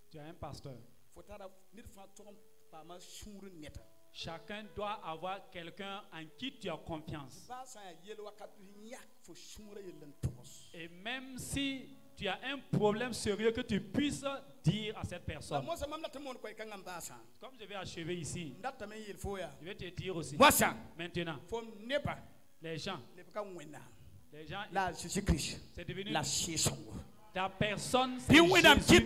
Tu as un pasteur. Chacun doit avoir quelqu'un en qui tu as confiance. Et même si tu as un problème sérieux, que tu puisses dire à cette personne. Comme je vais achever ici, je vais te dire aussi. Maintenant, les gens, c'est devenu ta personne, c'est Jésus.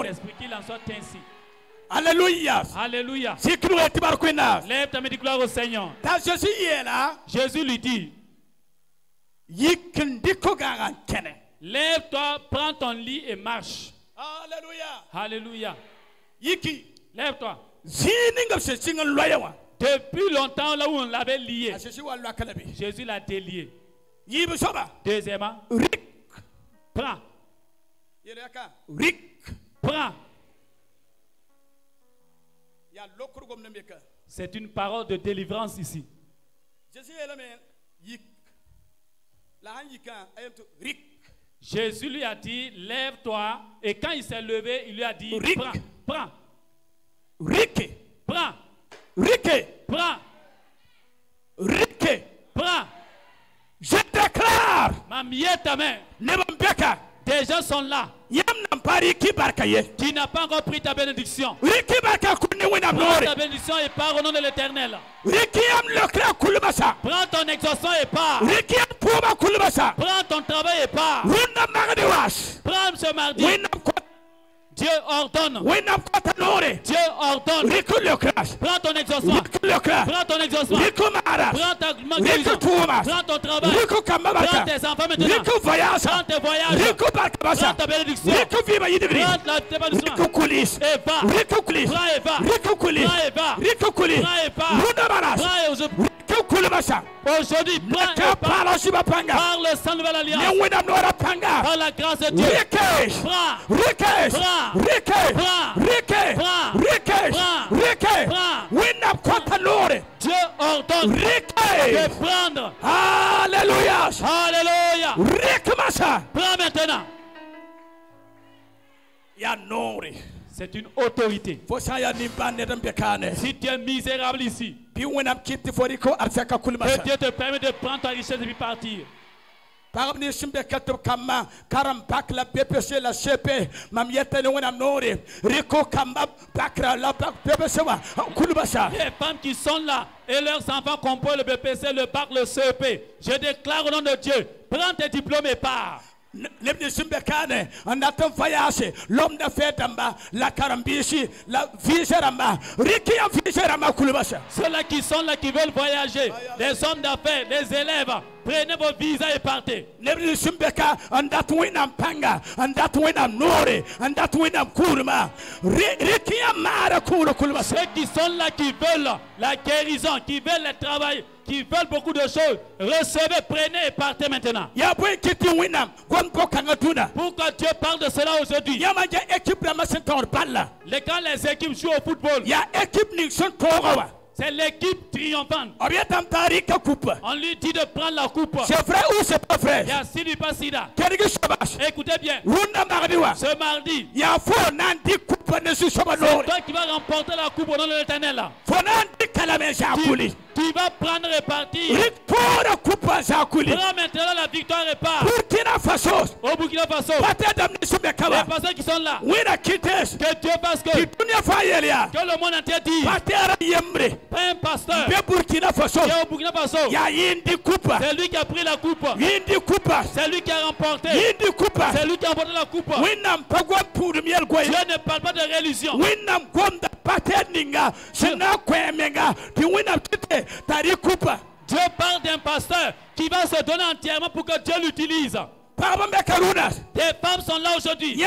L'esprit qu'il en soit ainsi. Alléluia. Alléluia. Lève ta main, dis gloire au Seigneur. Jésus lui dit, lève-toi, prends ton lit et marche. Alléluia. Alléluia. Lève-toi. Depuis longtemps, là où on l'avait lié, Jésus l'a délié. Deuxièmement, prends. Prends. C'est une parole de délivrance ici. Jésus lui a dit, lève-toi. Et quand il s'est levé, il lui a dit, prends, prends. Prends. Prends. Prends. Je déclare. Ta main. Des gens sont là. Tu n'as pas encore pris ta bénédiction. Prends ta bénédiction et pars au nom de l'Éternel. Prends ton exaucement et pars. Prends ton travail et pars. Prends ce mardi. Dieu ordonne. Dieu ordonne. Prends ton exaucement. Prends ton exaucement. Prends ta guérison. Prends ton travail. Prends tes enfants maintenant. Prends tes voyages. Prends ta bénédiction. Prends tes bénédictions. Et va. Prends et va. Prends et va. Prends et va. Prends et aujourd'hui. Aujourd'hui, prends et va. Par le sang de nouvelle alliance. Par la grâce de Dieu. Prends. Dieu ordonne de prendre. Alléluia. Alléluia. Prends maintenant. C'est une autorité. Si tu es misérable ici, que Dieu te permet de prendre ta richesse et puis partir. Parmi simbe katop kama karam bakla BPC la CP mam yetene wonam nore riko kamba bakra la BPC wa kulubasa. Les femmes qui sont là et leurs enfants composent le BPC, le bac, le CEP. Je déclare au nom de Dieu, prends tes diplômes et pars. L'homme d'affaires d'amba, la karambishi, la viseramba, Rikia viseramba kulubasa. Ceux-là qui sont là, qui veulent voyager, les hommes d'affaires, les élèves, prenez vos visas et partez. Ceux qui sont là, qui veulent la guérison, qui veulent le travail, qui veulent beaucoup de choses, recevez, prenez et partez maintenant. Pourquoi Dieu parle de cela aujourd'hui? Quand les équipes jouent au football, c'est l'équipe triomphante. On lui dit de prendre la coupe. C'est vrai ou c'est pas vrai? Écoutez bien. Ce mardi, c'est toi qui vas remporter la coupe au nom de l'Éternel. Tu vas prendre et partir. Prends maintenant la victoire et pars. Au Burkina Faso. Les personnes qui sont là. Que Dieu fasse que le monde entier dise. Un pasteur qui est au Burkina Faso. C'est lui qui a pris la coupe. C'est lui qui a remporté. C'est lui qui a remporté la coupe. Dieu ne parle pas de religion. Dieu parle d'un pasteur qui va se donner entièrement pour que Dieu l'utilise. Des femmes sont là aujourd'hui.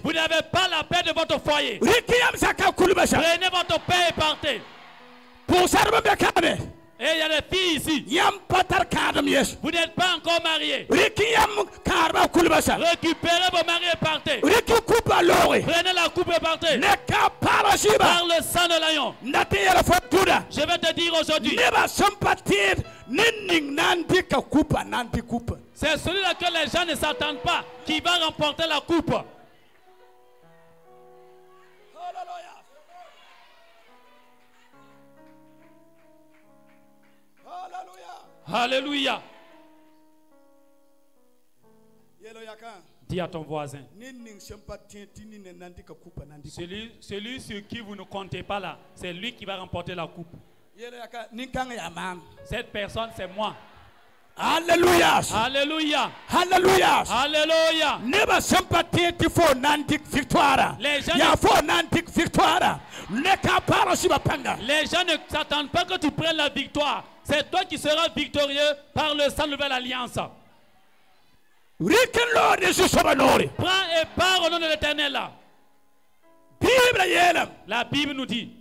Vous n'avez pas la paix de votre foyer. Prenez votre paix et partez. Et il y a des filles ici. Vous n'êtes pas encore mariés. Récupérez vos maris et partez. Prenez la coupe et partez. Par le sang de l'agneau. Je vais te dire aujourd'hui. C'est celui-là que les gens ne s'attendent pas qui va remporter la coupe. Alléluia. Dis à ton voisin. Celui sur qui vous ne comptez pas là, c'est lui qui va remporter la coupe. Cette personne, c'est moi. Alléluia. Alléluia. Alléluia. Alléluia. Never sympathy for nantic victoire. Les gens ne s'attendent pas que tu prennes la victoire. C'est toi qui seras victorieux par le sang de nouvelle alliance. Prends et pars au nom de l'Éternel là. La Bible nous dit,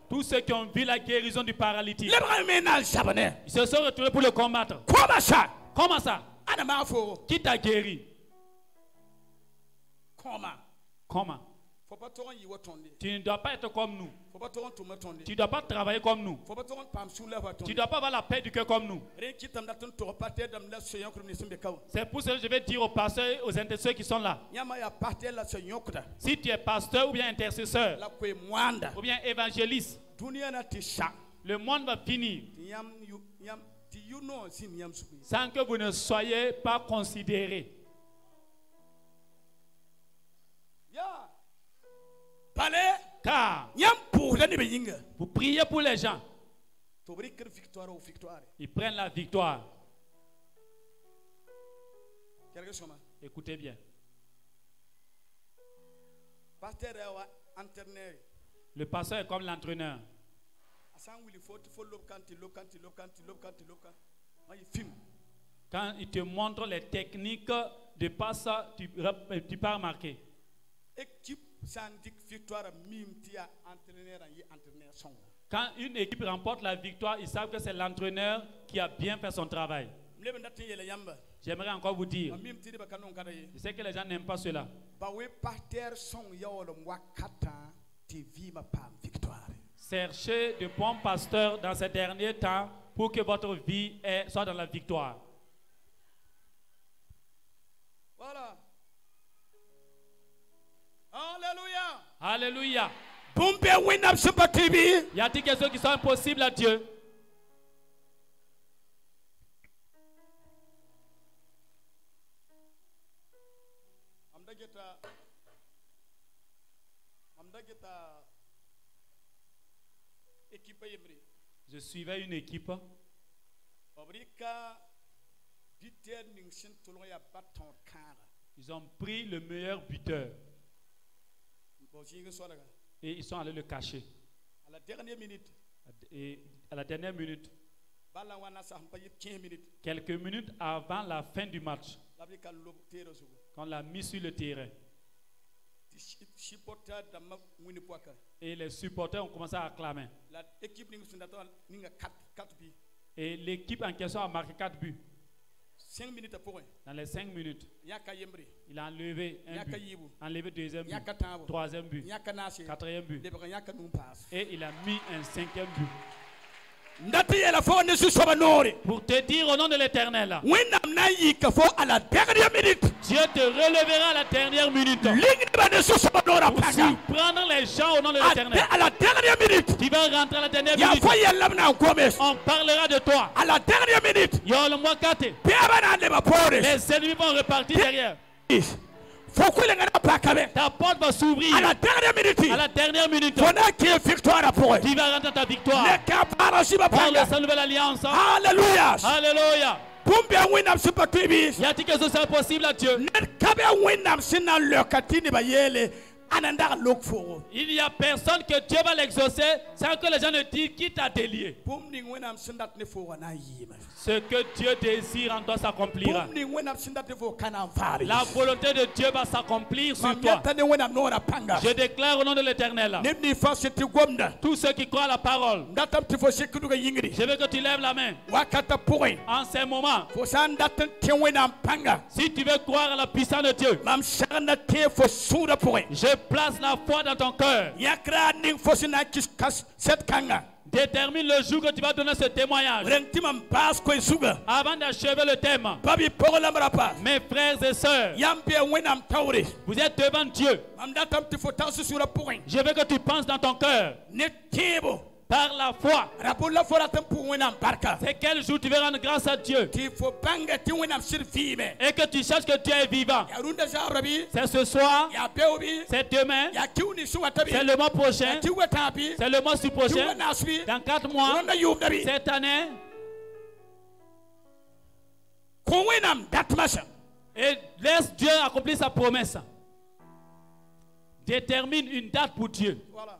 tous ceux qui ont vu la guérison du paralytique, ils se sont retrouvés pour le combattre. Comment ça? Qui t'a guéri? Comment? Tu ne dois pas être comme nous. Tu ne dois pas travailler comme nous. Tu ne dois pas avoir la paix du cœur comme nous. C'est pour ça que je vais dire aux pasteurs et aux intercesseurs qui sont là. Si tu es pasteur ou bien intercesseur ou bien évangéliste, le monde va finir sans que vous ne soyez pas considérés. Car vous priez pour les gens, ils prennent la victoire. Écoutez bien. Le pasteur est comme l'entraîneur. Quand il te montre les techniques de passe, tu peux remarquer. Quand une équipe remporte la victoire, ils savent que c'est l'entraîneur qui a bien fait son travail. J'aimerais encore vous dire, je sais que les gens n'aiment pas cela. Cherchez de bons pasteurs dans ces derniers temps pour que votre vie soit dans la victoire. Voilà. Alléluia. Alléluia. Y a-t-il quelque chose qui sont impossibles à Dieu? Je suivais une équipe. Ils ont pris le meilleur buteur. Et ils sont allés le cacher. À la dernière minute. Et à la dernière minute. Quelques minutes avant la fin du match. Quand on l'a mis sur le terrain. Et les supporters ont commencé à acclamer. Et l'équipe en question a marqué 4 buts. 5 minutes après. Dans les 5 minutes, il a enlevé un but, enlevé deuxième but, troisième but, quatrième but, et il a mis un 5e but. Pour te dire au nom de l'Éternel, Dieu te relèvera à la dernière minute. Pour surprendre les gens au nom de l'Éternel. Tu vas rentrer à la dernière minute. On parlera de toi. À la dernière minute. Les ennemis vont repartir derrière. Ta porte va s'ouvrir. À la dernière minute. Tu vas rentrer ta victoire. Par la nouvelle alliance. Alléluia. Alléluia. Y a-t-il quelque chose d'impossible à Dieu? Il n'y a personne que Dieu va l'exaucer sans que les gens ne disent qui t'a délié. Ce que Dieu désire en toi s'accomplira. La volonté de Dieu va s'accomplir sur toi. Je déclare au nom de l'Éternel. Tous ceux qui croient à la parole, je veux que tu lèves la main. En ces moments, si tu veux croire à la puissance de Dieu, je place la foi dans ton cœur. Détermine le jour que tu vas donner ce témoignage. Avant d'achever le thème, mes frères et sœurs, vous êtes devant Dieu. Je veux que tu penses dans ton cœur. Par la foi. C'est quel jour tu veux rendre grâce à Dieu. Et que tu saches que Dieu est vivant. C'est ce soir. C'est demain. C'est le mois prochain. C'est le mois prochain. Dans 4 mois. Cette année. Et laisse Dieu accomplir sa promesse. Détermine une date pour Dieu. Voilà.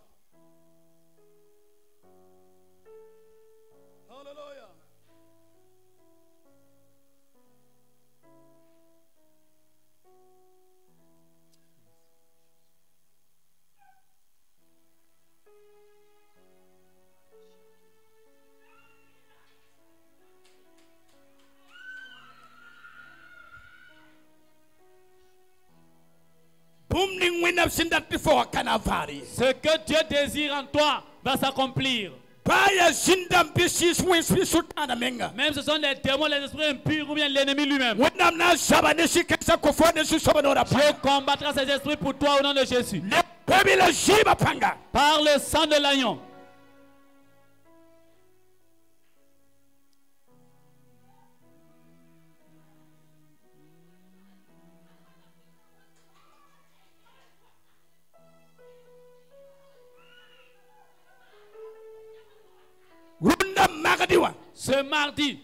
Ce que Dieu désire en toi va s'accomplir. Même ce sont les démons, les esprits impurs ou bien l'ennemi lui-même. Dieu combattra ces esprits pour toi au nom de Jésus. Par le sang de l'agneau. Ce mardi,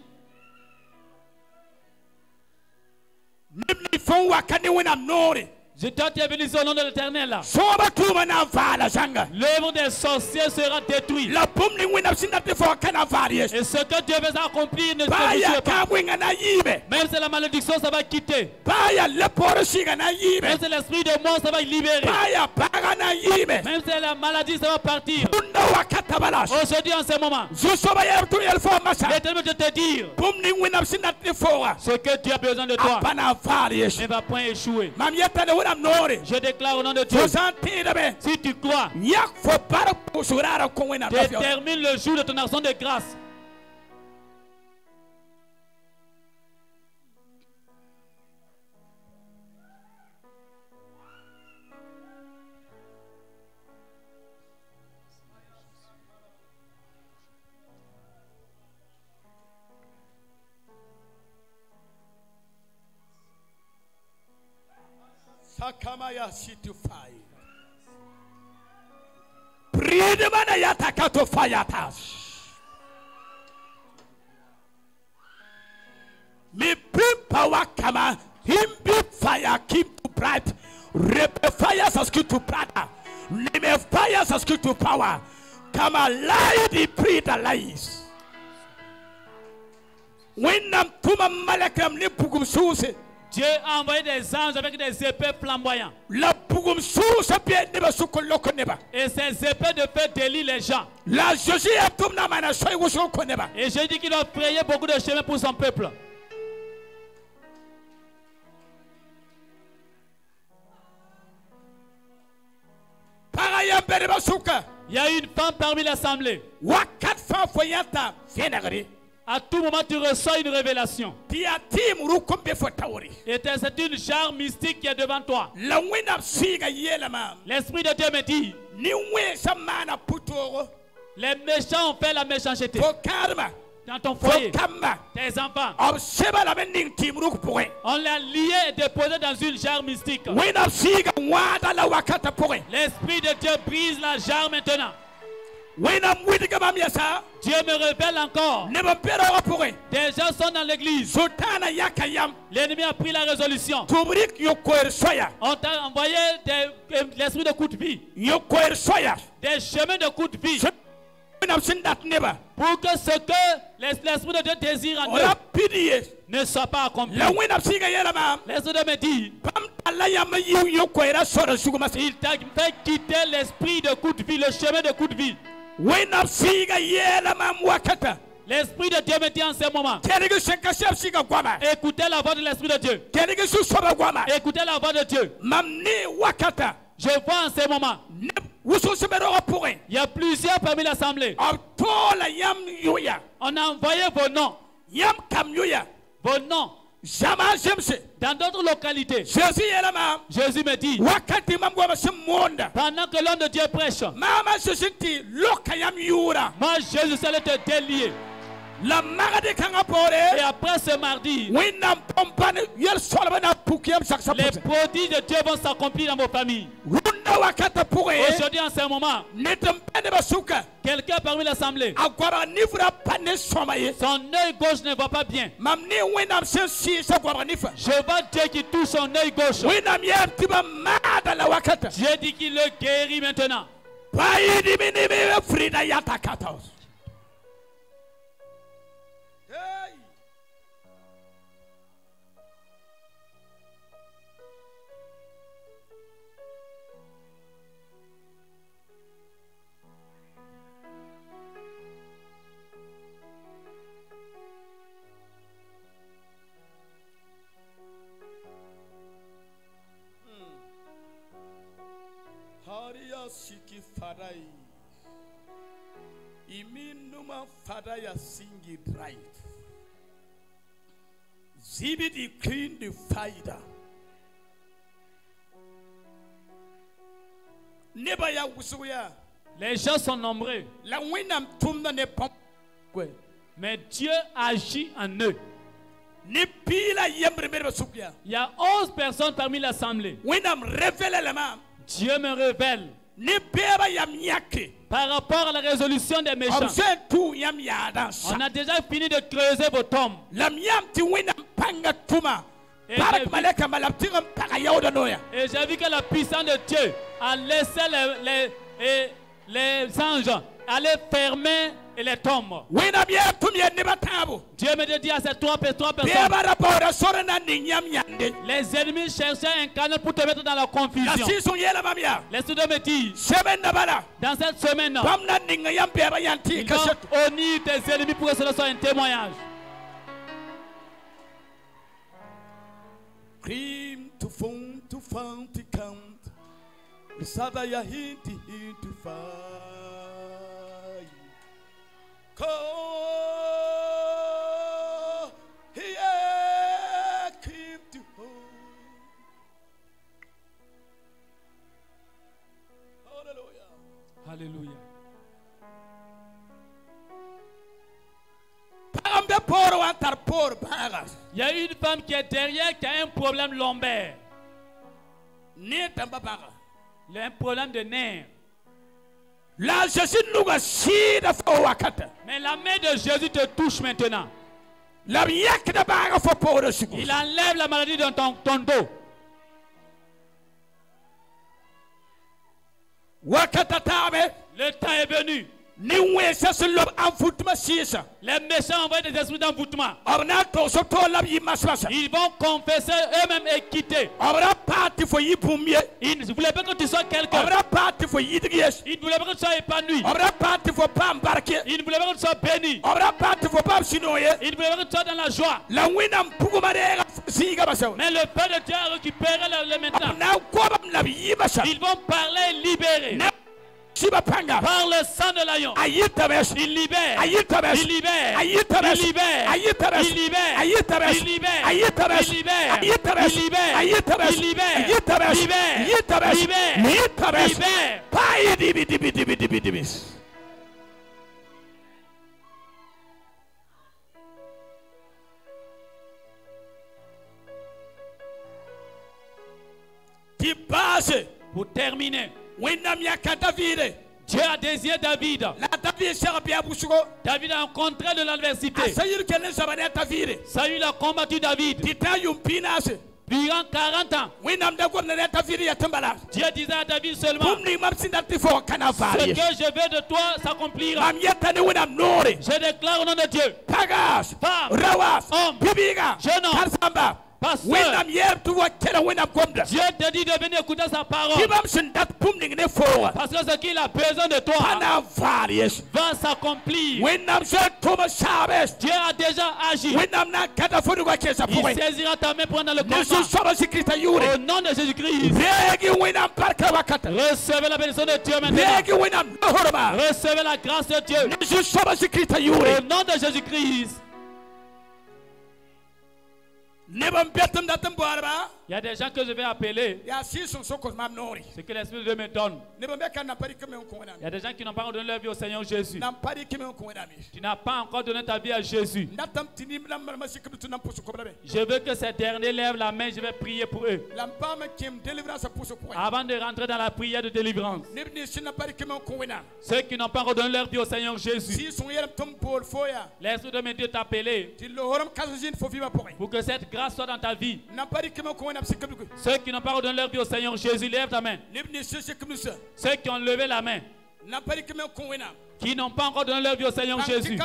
je dois te bénir au nom de l'Éternel. L'œuvre des sorciers sera détruite. Et ce que Dieu veut accomplir ne se bouge pas. Même si la malédiction, ça va quitter. Même si l'esprit de mort, ça va libérer. Même si la maladie, ça va partir. Aujourd'hui, en ce moment, l'Éternel veut te dire ce que Dieu a besoin de toi ne va point échouer. Je déclare au nom de Dieu. Si tu crois, détermine le jour de ton action de grâce. Sakamaya to fire. Pridemana yataka to fayatas. Me power kama him be fire keep to bright. Rep fire as to prata. Name fire as to power. Kama lie the prida lies. When nam tuma malakam ni pugum suse. Dieu a envoyé des anges avec des épées flamboyantes. Et ces épées de feu délient les gens. Et je dis qu'il doit frayer beaucoup de chemins pour son peuple. Il y a une femme parmi l'assemblée. À tout moment, tu reçois une révélation. Et c'est une jarre mystique qui est devant toi. L'Esprit de Dieu me dit, les méchants ont fait la méchanceté. Dans ton foyer, tes enfants, on l'a lié et déposé dans une jarre mystique. L'Esprit de Dieu brise la jarre maintenant. Dieu me révèle encore. Des gens sont dans l'église. L'ennemi a pris la résolution. On t'a envoyé l'esprit de coup de vie. Des chemins de coup de vie. Pour que ce que l'esprit de Dieu désire en eux ne soit pas accompli. L'esprit de me dit, il t'a fait quitter l'esprit de coup de vie, le chemin de coup de vie. L'esprit de Dieu me dit en ce moment, écoutez la voix de l'esprit de Dieu. Écoutez la voix de Dieu. Je vois en ce moment, il y a plusieurs parmi l'assemblée. On a envoyé vos noms. Vos noms. Dans d'autres localités. Jésus me dit, pendant que l'homme de Dieu prêche, moi Jésus allait te délier. Et après ce mardi, les prodiges de Dieu vont s'accomplir dans vos familles. Aujourd'hui, en ce moment, quelqu'un parmi l'assemblée, son œil gauche ne voit pas bien. Je vois Dieu qui touche son œil gauche. Dieu dit qu'il le guérit maintenant. Siki Farai Iminuma Fadaya Singi Drive Zibidi Clean the Faida Nebaya Wusuya. Les gens sont nombreux. La Winam Tumna ne pas. Mais Dieu agit en eux. Il y a 11 personnes parmi l'assemblée. Dieu me révèle par rapport à la résolution des méchants. On a déjà fini de creuser vos tombes. Et j'ai vu que la puissance de Dieu a laissé les anges aller fermer les tombes. Dieu me dit à ces trois personnes, les ennemis cherchaient un canal pour te mettre dans la confusion. L'Esprit me dit, dans cette semaine, ils vont unir tes ennemis pour que ce soit un témoignage. Cream to phone to found to count. The Sadaya hint to fight. Call here, keep to home. Hallelujah. Hallelujah. Il y a une femme qui est derrière qui a un problème lombaire. Un problème de nerfs. Mais la main de Jésus te touche maintenant. Il enlève la maladie dans ton dos. Le temps est venu. Les méchants envoient des esprits d'envoûtement. Ils vont confesser eux-mêmes et quitter. Ils ne voulaient pas que tu sois quelqu'un. Ils ne voulaient pas que tu sois épanoui. Ils ne voulaient pas que tu sois béni. Ils ne voulaient pas que tu sois dans la joie. Mais le Père de Dieu a récupéré les maintenant. Ils vont parler et libérer. Par le sang de l'agneau, il libère, il libère, il libère, il libère, il libère, il libère, il libère, Pour terminer, Dieu a a désiré David. David a rencontré de l'adversité. Saül a combattu David. Durant 40 ans, Dieu disait à David seulement, ce que je veux de toi s'accomplira. Je déclare au nom de Dieu, femme, homme, jeune homme, pasteur, Dieu te dit de venir écouter sa parole. Parce que ce qu'il a besoin de toi va s'accomplir. Dieu a déjà agi. Il saisira ta main pour dans le combat. Au nom de Jésus-Christ, recevez la bénédiction de Dieu maintenant. Recevez la grâce de Dieu. Au nom de Jésus-Christ. Il y a des gens que je vais appeler ce que l'Esprit de Dieu me donne. Il y a des gens qui n'ont pas encore donné leur vie au Seigneur Jésus. Tu n'as pas encore donné ta vie à Jésus. Je veux que ces derniers lèvent la main, je vais prier pour eux. Avant de rentrer dans la prière de délivrance. Ceux qui n'ont pas encore donné leur vie au Seigneur Jésus. L'Esprit de Dieu t'a appelé pour que cette grâce soit dans ta vie. Ceux qui n'ont pas redonné leur vie au Seigneur Jésus, lève ta main. Ceux qui ont levé la main, qui n'ont pas encore donné leur vie au Seigneur Jésus.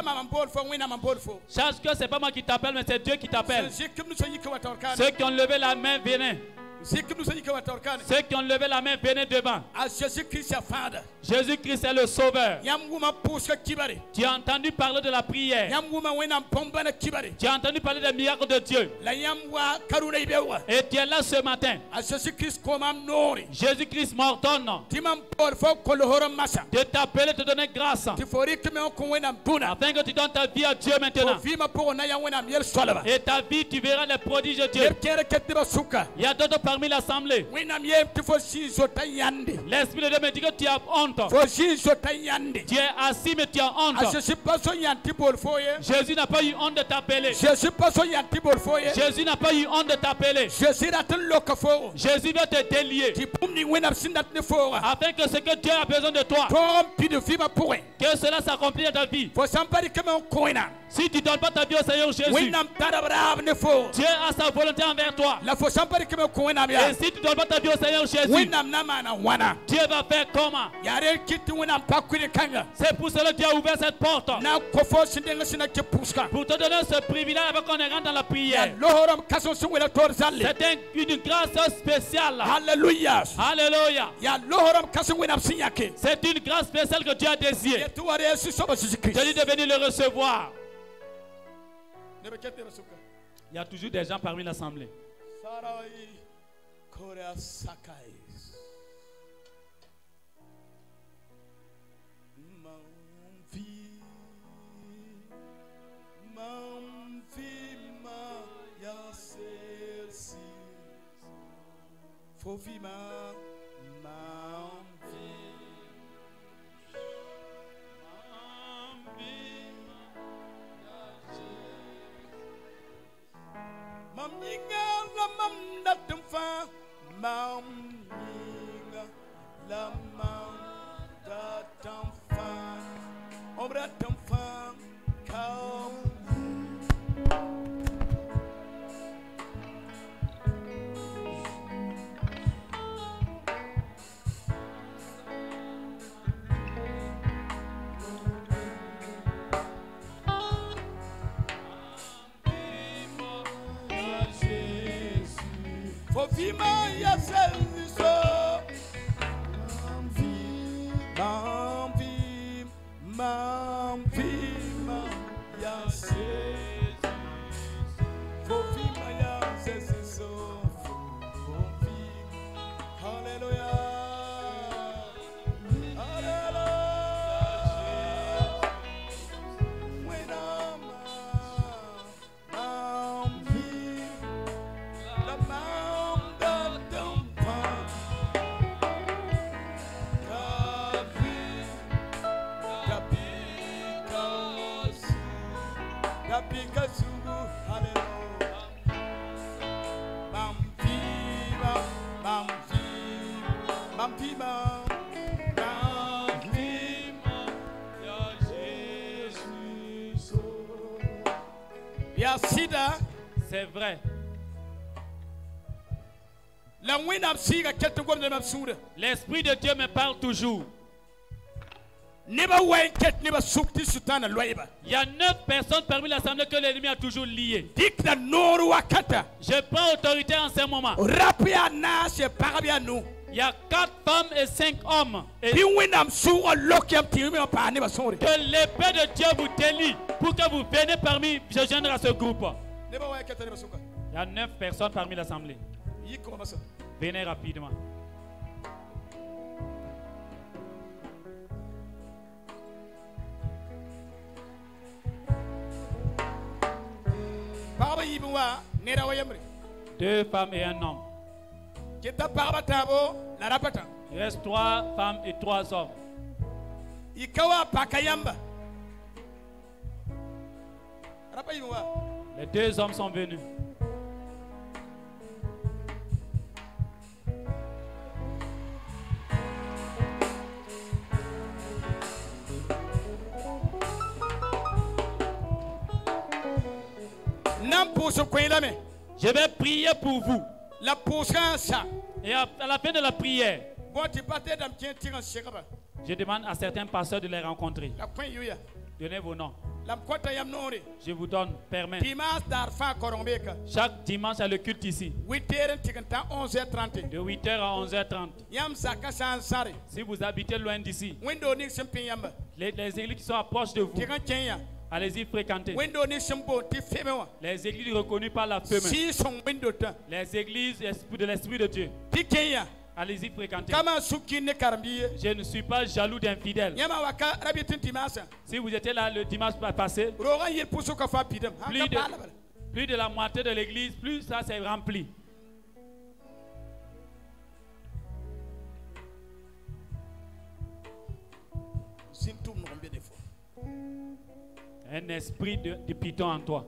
Sache que ce n'est pas moi qui t'appelle, mais c'est Dieu qui t'appelle. Ceux qui ont levé la main, venez. Ceux qui ont levé la main, venez devant. Jésus-Christ est le Sauveur. Tu as entendu parler de la prière. Tu as entendu parler des miracles de Dieu. Et tu es là ce matin. Jésus-Christ m'ordonne de t'appeler, de te donner grâce. Afin que tu donnes ta vie à Dieu maintenant. Et ta vie, tu verras les prodiges de Dieu. Il y a d'autres parmi l'assemblée. L'Esprit de Dieu me dit que tu as honte. Tu es assis mais tu as honte. Jésus n'a pas eu honte de t'appeler. Jésus n'a pas eu honte de t'appeler. Jésus veut te délier. Afin que ce que Dieu a besoin de toi, que cela s'accomplisse dans ta vie. Si tu ne donnes pas ta vie au Seigneur Jésus, Dieu a sa volonté envers toi. Et si tu ne donnes pas ta vie au Seigneur Jésus, Dieu va faire comment? C'est pour cela que Dieu a ouvert cette porte. Pour te donner ce privilège avant qu'on rentre dans la prière. C'est une grâce spéciale. Alléluia. Alléluia. C'est une grâce spéciale que Dieu a désirée. Je dis de venir le recevoir. Il y a toujours des gens parmi l'assemblée. C'est vrai. L'Esprit de Dieu me parle toujours. Il y a 9 personnes parmi l'assemblée que l'ennemi a toujours liées. Je prends autorité en ce moment. Il y a 4 femmes et 5 hommes. Et que l'épée de Dieu vous délie pour que vous veniez parmi, je joindre à ce groupe. Il y a 9 personnes parmi l'assemblée. Venez rapidement. Deux femmes et un homme. Il reste 3 femmes et 3 hommes. Les 2 hommes sont venus. Je vais prier pour vous. Et à la fin de la prière, je demande à certains pasteurs de les rencontrer. Donnez vos noms. Je vous donne, permets. Chaque dimanche, il y a le culte ici. De 8h à 11h30. Si vous habitez loin d'ici, les églises qui sont proches de vous, allez-y fréquenter. Les églises reconnues par la femme. Les églises de l'Esprit de Dieu. Allez-y fréquenter. Je ne suis pas jaloux d'infidèles. Si vous étiez là le dimanche passé, plus de la moitié de l'église, plus ça s'est rempli. Un esprit de python en toi.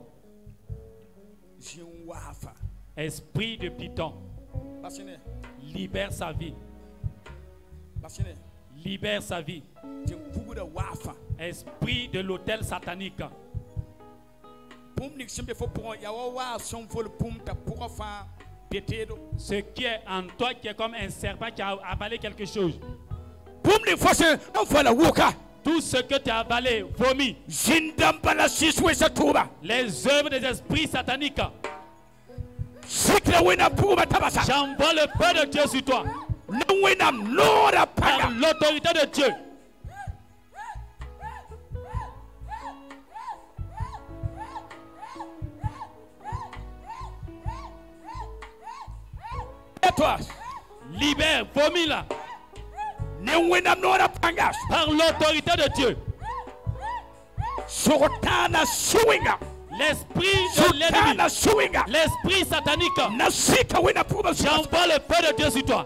Esprit de python. Libère sa vie. Libère sa vie. Esprit de l'autel satanique. Ce qui est en toi qui est comme un serpent qui a avalé quelque chose. Tout ce que tu as avalé, vomi. Les œuvres des esprits sataniques. J'envoie le feu de Dieu sur toi. Par l'autorité de Dieu. Libère, vomis là. Par l'autorité de Dieu. L'esprit de l'ennemi, l'esprit satanique, j'envoie le feu de Dieu sur toi.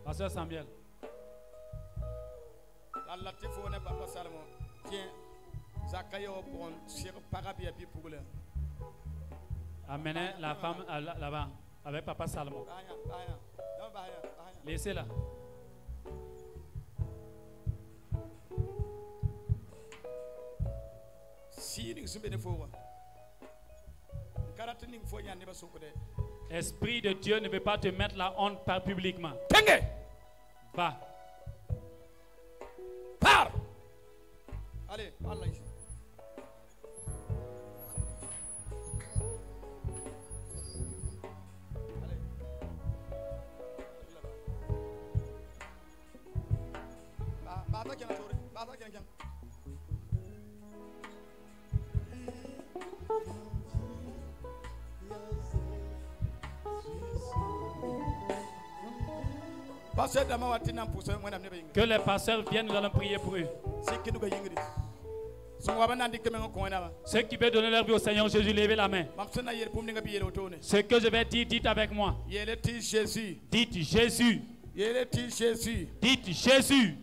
Pasteur Samuel. Amenez la femme là-bas avec Papa Salomon. Laissez-la. Esprit de Dieu ne veut pas te mettre la honte publiquement. Va. Pars. Allez, parle ici. Que les pasteurs viennent, nous allons prier pour eux. Ceux qui veulent donner leur vie au Seigneur Jésus, levez la main. Ce que je vais dire, dites avec moi. Dites Jésus. Dites Jésus. Dites Jésus.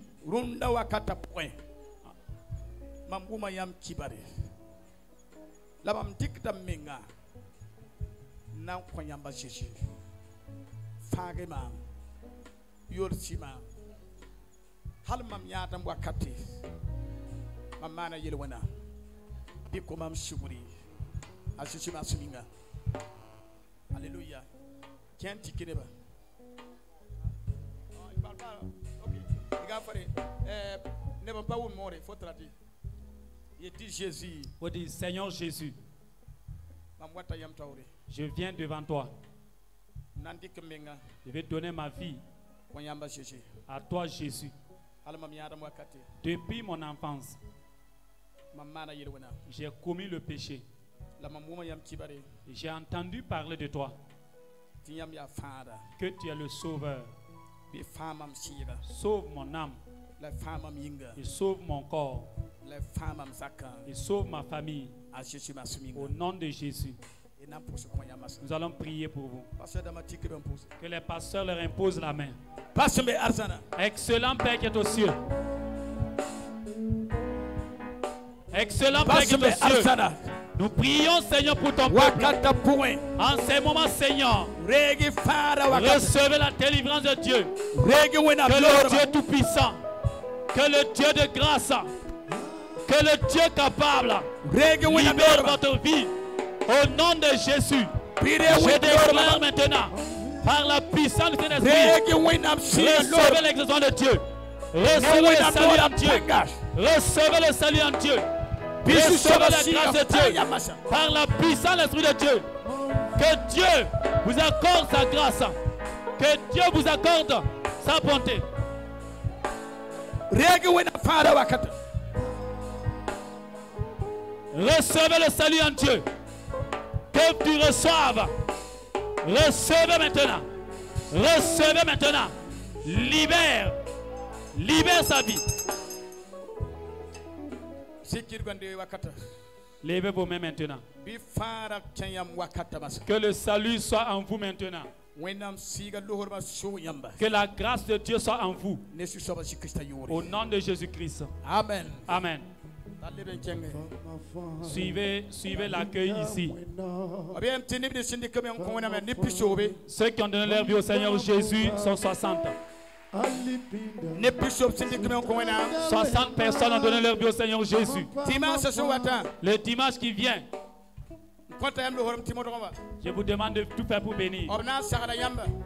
nan kwanyamba Jésus fagema yorsima halmam yatam wakati mamana yelwana biko mam shuguri asishima suminga alléluia kenti kineba il parle pas OK il va faire ne va pas où mourir faut traduire. Il dit Jésus. On dit Seigneur Jésus. Je viens devant toi. Je vais donner ma vie à toi Jésus. Depuis mon enfance, j'ai commis le péché. J'ai entendu parler de toi. Que tu es le sauveur. Sauve mon âme. Et sauve mon corps. Et sauve ma famille. Au nom de Jésus. Nous allons prier pour vous. Que les pasteurs leur imposent la main. Excellent Père qui est aux cieux. Excellent Père qui est aux cieux. Nous prions, Seigneur, pour ton peuple. En ces moments, Seigneur, recevez la délivrance de Dieu. Que le Dieu tout-puissant, que le Dieu de grâce, que le Dieu capable libère votre vie. Au nom de Jésus, je déclare maintenant, par la puissance du Saint-Esprit, recevez l'exaucement de Dieu. Recevez le salut en Dieu. Recevez le salut en Dieu. Recevez la grâce de Dieu. Par la puissance de l'Esprit de Dieu. Que Dieu vous accorde sa grâce. Que Dieu vous accorde sa bonté. Recevez le salut en Dieu. Que tu reçoives. Recevez maintenant. Recevez maintenant. Libère. Libère sa vie. Levez vos mains maintenant. Que le salut soit en vous maintenant. Que la grâce de Dieu soit en vous. Au nom de Jésus-Christ. Amen. Amen. Suivez l'accueil ici. Ceux qui ont donné leur vie au Seigneur Jésus sont 60. 60 personnes ont donné leur vie au Seigneur Jésus. Le dimanche qui vient, je vous demande de tout faire pour bénir.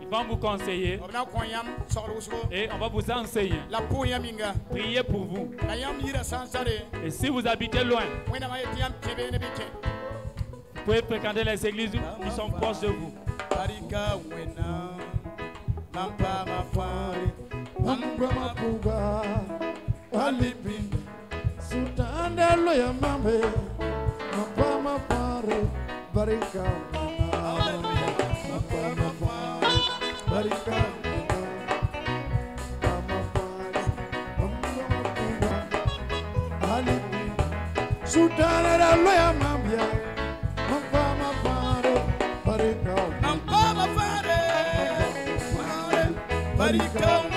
Ils vont vous conseiller et on va vous enseigner. Priez pour vous. Et si vous habitez loin, vous pouvez fréquenter les églises qui sont proches de vous. Barika